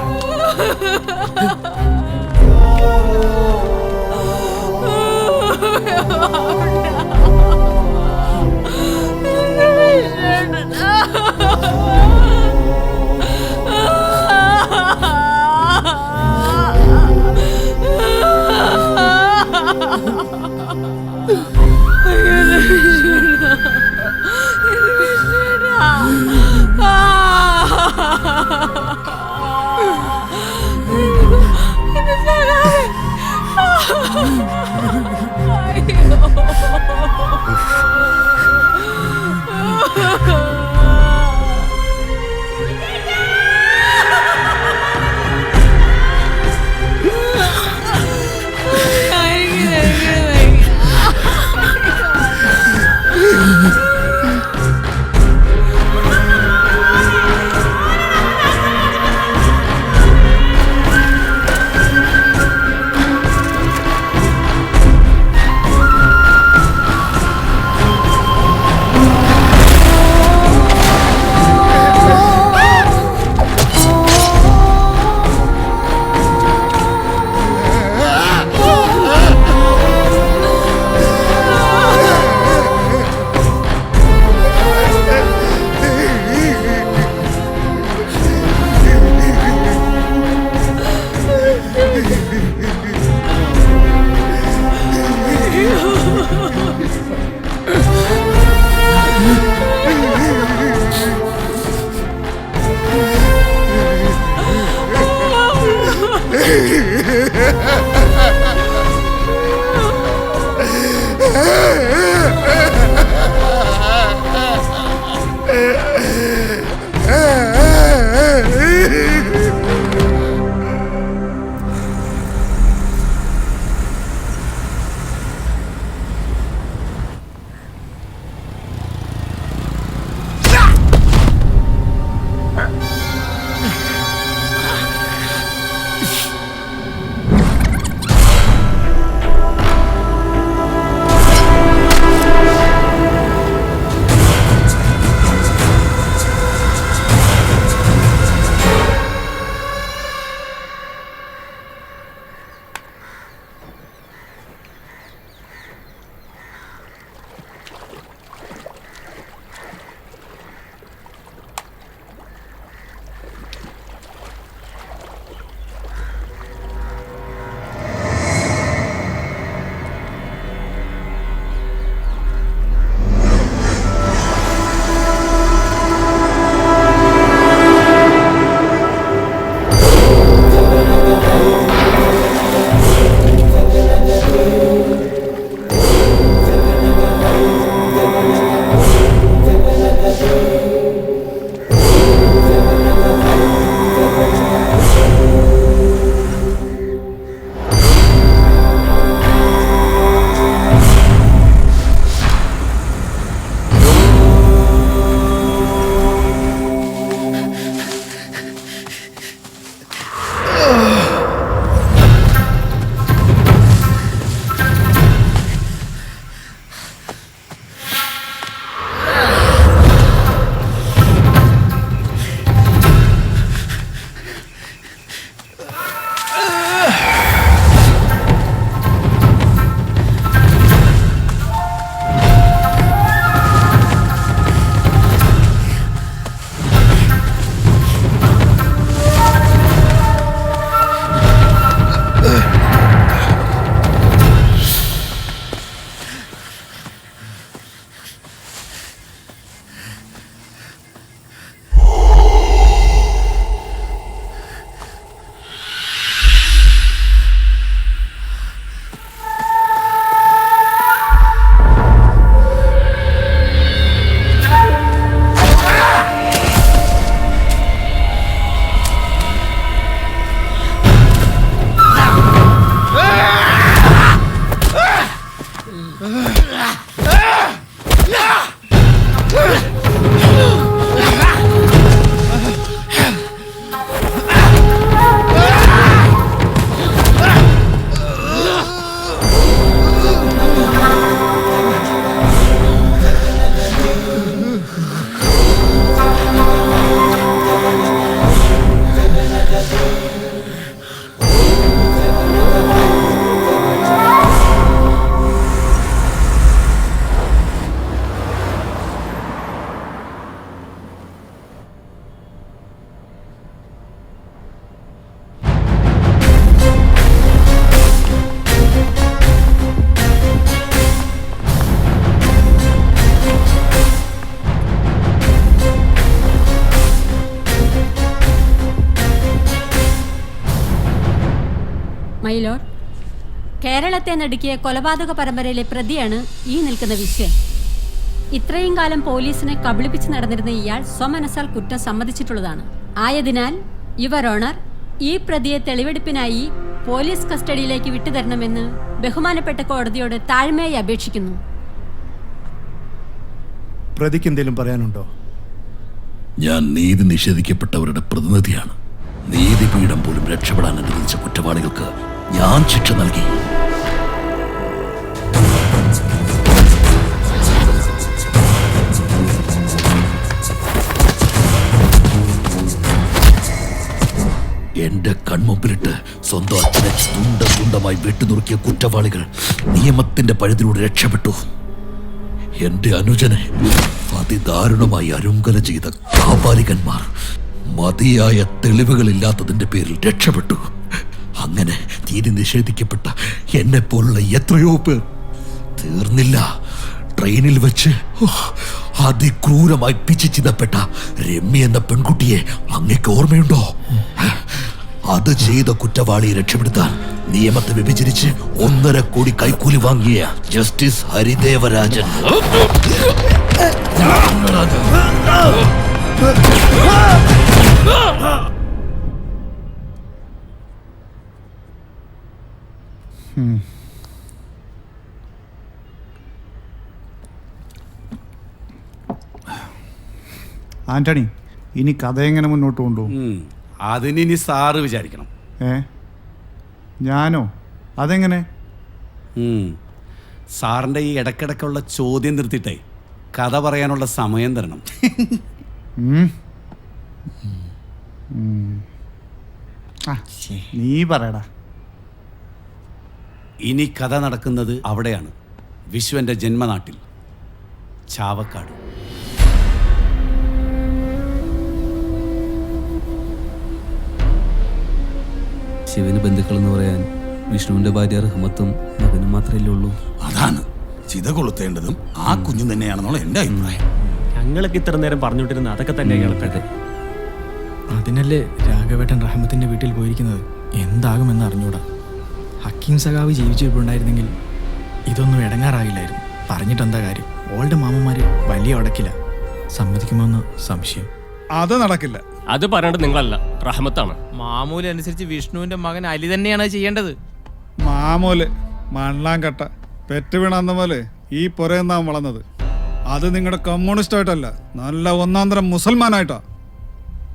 മൈലോഡ്, കേരളത്തെ നടുക്കിയ കൊലപാതക പരമ്പരയിലെ പ്രതിയാണ് ഈ നിൽക്കുന്ന വിശ്വൻ. ഇത്രയും കാലം പോലീസിനെ കബളിപ്പിച്ച് നടന്നിരുന്ന ഇയാൾ സ്വമനസാൽ കുറ്റം സമ്മതിച്ചിട്ടുള്ളതാണ്. ആയതിനാൽ യുവർ ഓണർ, ഈ പ്രതിയെ തെളിവെടുപ്പിനായി പോലീസ് കസ്റ്റഡിയിലേക്ക് വിട്ടുതരണമെന്ന് ബഹുമാനപ്പെട്ട കോടതിയോട് താഴ്മയായി അപേക്ഷിക്കുന്നു. പ്രതിക്ക് എന്തെങ്കിലും പറയാനുണ്ടോ? ഞാൻ നീതി നിഷേധിക്കപ്പെട്ടവരുടെ പ്രതിനിധിയാണ്. നീതിപീഠം പോലും രക്ഷപ്പെടാൻ അനുവദിച്ച കുറ്റവാളികൾക്ക് ഞാൻ ശിക്ഷ നൽകി. എന്റെ കൺമുമ്പിലിട്ട് സ്വന്തം അച്ഛനെ തുണ്ടമായി വെട്ടിനുറുക്കിയ കുറ്റവാളികൾ നിയമത്തിന്റെ പഴുതിലൂടെ രക്ഷപ്പെട്ടു. എന്റെ അനുജനെ അതിദാരുണമായി അരുങ്കല ചെയ്ത കാപാലികന്മാർ മതിയായ തെളിവുകളില്ലാത്തതിന്റെ പേരിൽ രക്ഷപ്പെട്ടു. അങ്ങനെ നീതി നിഷേധിക്കപ്പെട്ട എന്നെ പോലുള്ള എത്രയോ പേർ തീർന്നില്ല. ട്രെയിനിൽ വെച്ച് അതിക്രൂരമായി പിച്ചിച്ചിതപ്പെട്ട രമ്യ എന്ന പെൺകുട്ടിയെ അങ്ങേക്ക് ഓർമ്മയുണ്ടോ? അത് ചെയ്ത കുറ്റവാളിയെ രക്ഷപ്പെടുത്താൻ നിയമത്തെ വിഭജിച്ച് 1.5 കോടി കൈക്കൂലി വാങ്ങിയ ജസ്റ്റിസ് ഹരിദേവരാജൻ ആന്റണി, ഇനി കഥ എങ്ങനെ മുന്നോട്ട് കൊണ്ടുപോകും? അതിനി സാറ് വിചാരിക്കണം. ഞാനോ? അതെങ്ങനെ? സാറിന്റെ ഈ ഇടക്കിടക്കുള്ള ചോദ്യം നിർത്തിയിട്ടേ കഥ പറയാനുള്ള സമയം തരണം. നീ പറയടാ. ഇനി കഥ നടക്കുന്നത് അവിടെയാണ്, വിശ്വന്റെ ജന്മനാട്ടിൽ ചാവക്കാട്. ശിവന് ബന്ധുക്കൾ എന്ന് പറയാൻ വിഷ്ണുവിന്റെ ഭാര്യ റഹ്മത്തും മകനും മാത്രമല്ലേ ഉള്ളൂ. അതാണ് ചിത കൊളുത്തേണ്ടതും ആ കുഞ്ഞു തന്നെയാണെന്നുള്ള എന്റെ അഭിപ്രായം. ഞങ്ങളൊക്കെ ഇത്ര നേരം പറഞ്ഞുകൊണ്ടിരുന്ന അതൊക്കെ തന്നെ കേൾപ്പട്ടെ. അതിനല്ലേ രാഘവേട്ടൻ റഹ്മത്തിന്റെ വീട്ടിൽ പോയിരിക്കുന്നത്. എന്താകുമെന്ന് അറിഞ്ഞൂടാ. ഹക്കീം സഖാവ് ജീവിച്ചിരിപ്പുണ്ടായിരുന്നെങ്കിൽ ഇതൊന്നും ഇടങ്ങാറാകില്ലായിരുന്നു. പറഞ്ഞിട്ടെന്താ കാര്യം? ഓളുടെ മാമന്മാര് വലിയ ഉടക്കില്ല. സമ്മതിക്കുമെന്ന് സംശയം. അത് നടക്കില്ല. അത് പറയേണ്ടത് നിങ്ങളല്ല, റഹ്മത്താണ്. മാമൂല് അനുസരിച്ച് വിഷ്ണുവിന്റെ മകൻ അലി തന്നെയാണ് ചെയ്യേണ്ടത്. മാമൂല് മണ്ണാങ്കട്ട പെറ്റ് വീണന്ന പോലെ ഈ പുരയെന്നാൻ വളർന്നത്. അത് നിങ്ങളുടെ കമ്മ്യൂണിസ്റ്റ് ആയിട്ടല്ല, നല്ല ഒന്നാന്തരം മുസൽമാനായിട്ടാ.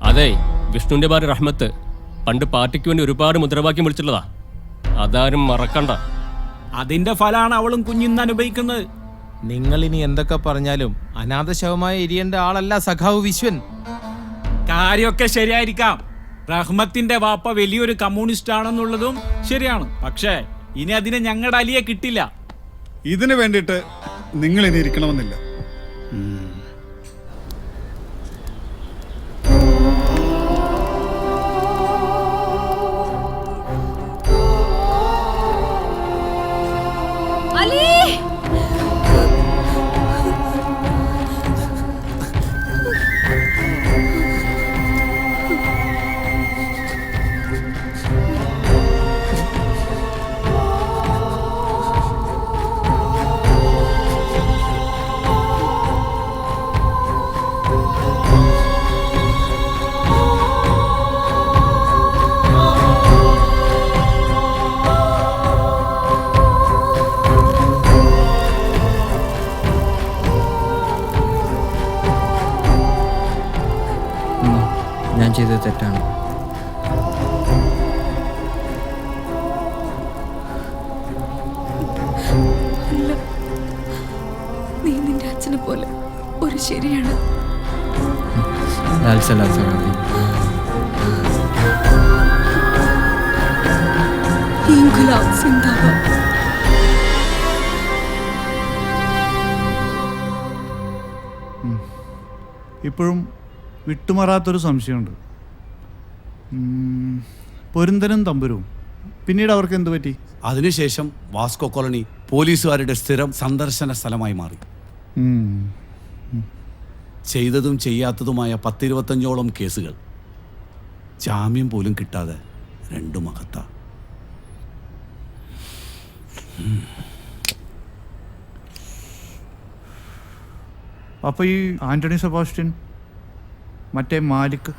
അതെ, വിഷ്ണുവിന്റെ ഭാര്യ റഹ്മത്ത് പണ്ട് പാർട്ടിക്ക് വേണ്ടി ഒരുപാട് മുദ്രാവാക്യം വിളിച്ചിട്ടുള്ളതാ. അതാരും മറക്കണ്ട. അതിന്റെ ഫലമാണ് അവളും കുഞ്ഞിന്ന് അനുഭവിക്കുന്നത്. നിങ്ങൾ ഇനി എന്തൊക്കെ പറഞ്ഞാലും അനാഥശവമായി എരിയേണ്ട ആളല്ല സഖാവ് വിശ്വൻ. കാര്യമൊക്കെ ശരിയായിരിക്കാം. റഹ്മത്തിന്റെ വാപ്പ വലിയൊരു കമ്മ്യൂണിസ്റ്റ് ആണെന്നുള്ളതും ശരിയാണ്. പക്ഷേ ഇനി അതിന് ഞങ്ങളുടെ അലിയെ കിട്ടില്ല. ഇതിനു വേണ്ടിയിട്ട് നിങ്ങൾ ഇനി ഇരിക്കണമെന്നില്ല. ഞാൻ ചെയ്തത് തെറ്റാണ്. അല്ല, നീ നിന്റെ അച്ഛനെ പോലെ ഒരു ശരിയാണ്. ഇൻഖിലാബ് സിന്ദാബാദ്. ഇപ്പോഴും വിട്ടുമാറാത്തൊരു സംശയമുണ്ട്. പൊരുന്തനും തമ്പുരും പിന്നീട് അവർക്ക് എന്തു പറ്റി? അതിനുശേഷം വാസ്കോ കോളനി പോലീസുകാരുടെ സ്ഥിരം സന്ദർശന സ്ഥലമായി മാറി. ചെയ്തതും ചെയ്യാത്തതുമായ 10-25ഓളം കേസുകൾ. ജാമ്യം പോലും കിട്ടാതെ 2 മഹത്ത. അപ്പൊ ഈ ആന്റണി സെബാസ്റ്റ്യൻ, മറ്റേ മാലിക്,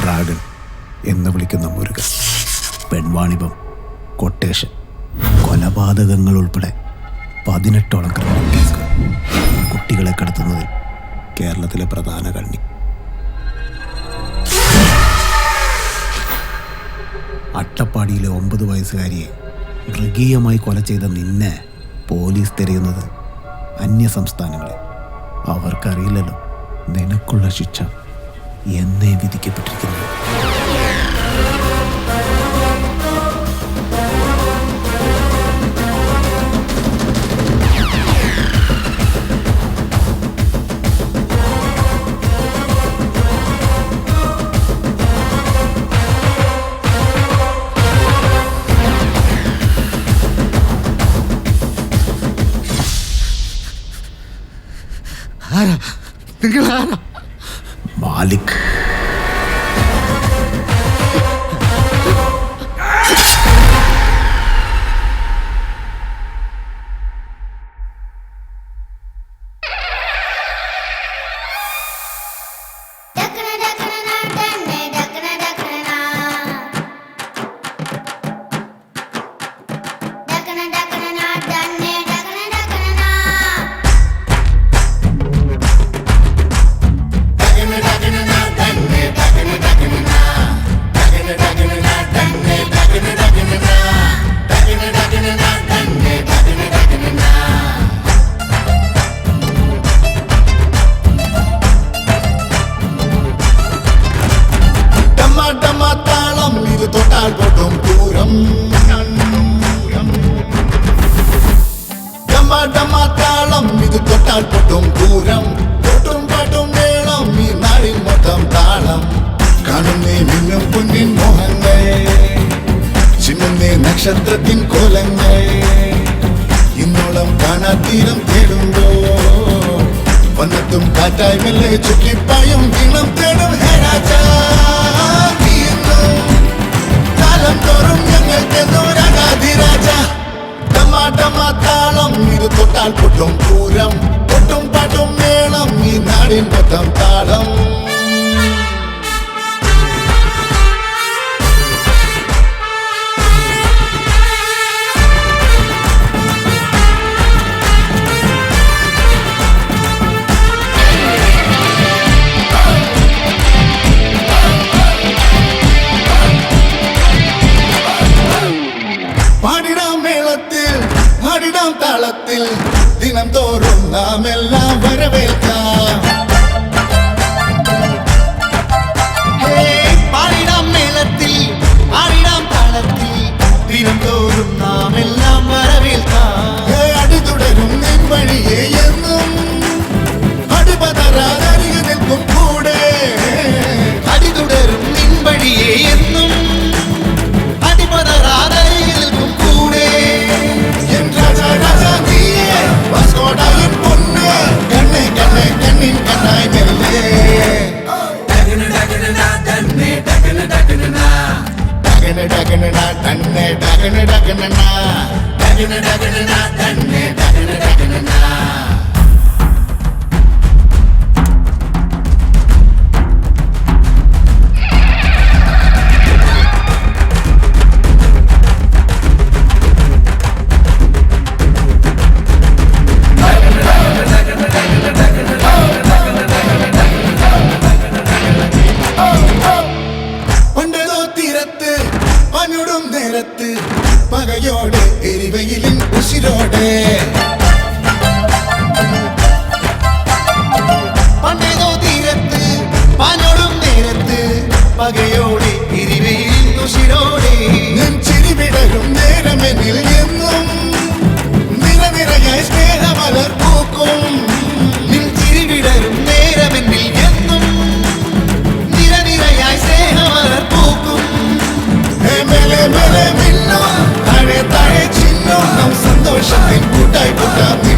ഡ്രാഗൺ എന്ന് വിളിക്കുന്ന മുരുകൻ, പെൺവാണിഭം, കൊട്ടേഷൻ, കൊലപാതകങ്ങൾ ഉൾപ്പെടെ 18ഓളം ക്രിമിനൽ കേസുകൾ. കുട്ടികളെ കടത്തുന്നതിൽ കേരളത്തിലെ പ്രധാന കണ്ണി. അട്ടപ്പാടിയിലെ 9 വയസ്സുകാരിയെ മൃഗീയമായി കൊല ചെയ്ത നിന്നെ പോലീസ് തിരയുന്നത് അന്യ സംസ്ഥാനങ്ങളിൽ. അവർക്കറിയില്ലല്ലോ നിനക്കുള്ള ശിക്ഷ എന്നേ വിധിക്കപ്പെട്ടിരിക്കുന്നു. മാലിക്. നക്ഷത്രത്തിൻ കോലങ്ങൾ ഇന്നോളം കാണാത്തീരം തേടുമ്പോ വന്നത്തും കാറ്റായി മെല്ലെ ചുറ്റിപ്പായും ഈണം തേടും കാലം തോറും ഞങ്ങൾക്ക് രാജാധിരാജ. താളം ഇത് തൊട്ടാൽ പൊട്ടും പൂരം, പൊട്ടും പാട്ടും മേളം ഈ നാടിൻ മൊത്തം താളം. താളത്തിൽ ദിനം തോറും നാം എല്ലാം വരവേൽക്കാം. പാടിടാം മേളത്തിൽ ആടിടാം താളത്തിൽ ദിനം തോറും നാം എല്ലാം വരവേൽക്കാം. അടി തുടരും നിൻ വഴിയെ എന്നും അടിപതരാതരികെ നിൽക്കും കൂടെ. അടി തുടരും നിൻ വഴിയെ എന്നും അടിപതരാതരികെ നിൽക്കും കൂടെ. പകയോടെ എരിവയിലിൻ ഉശിരോടെ പണ്ടേതോ തീരത്ത് പാഞ്ഞോടും നേരത്ത് പകയോടെ എരിവയിലിൻ ഉശിരോടെ നെഞ്ചിരി വിടരും നേരമെന്നിൽ എന്നും നിറനിറയായി സ്നേഹമലർ പൂക്കും. നെഞ്ചിരി വിടരും നേരമെന്നിൽ എന്നും നിറനിറയായി സ്നേഹമലർ പൂക്കും. സന്തോഷത്തിൻ കൂട്ടായി കൂട്ടാം.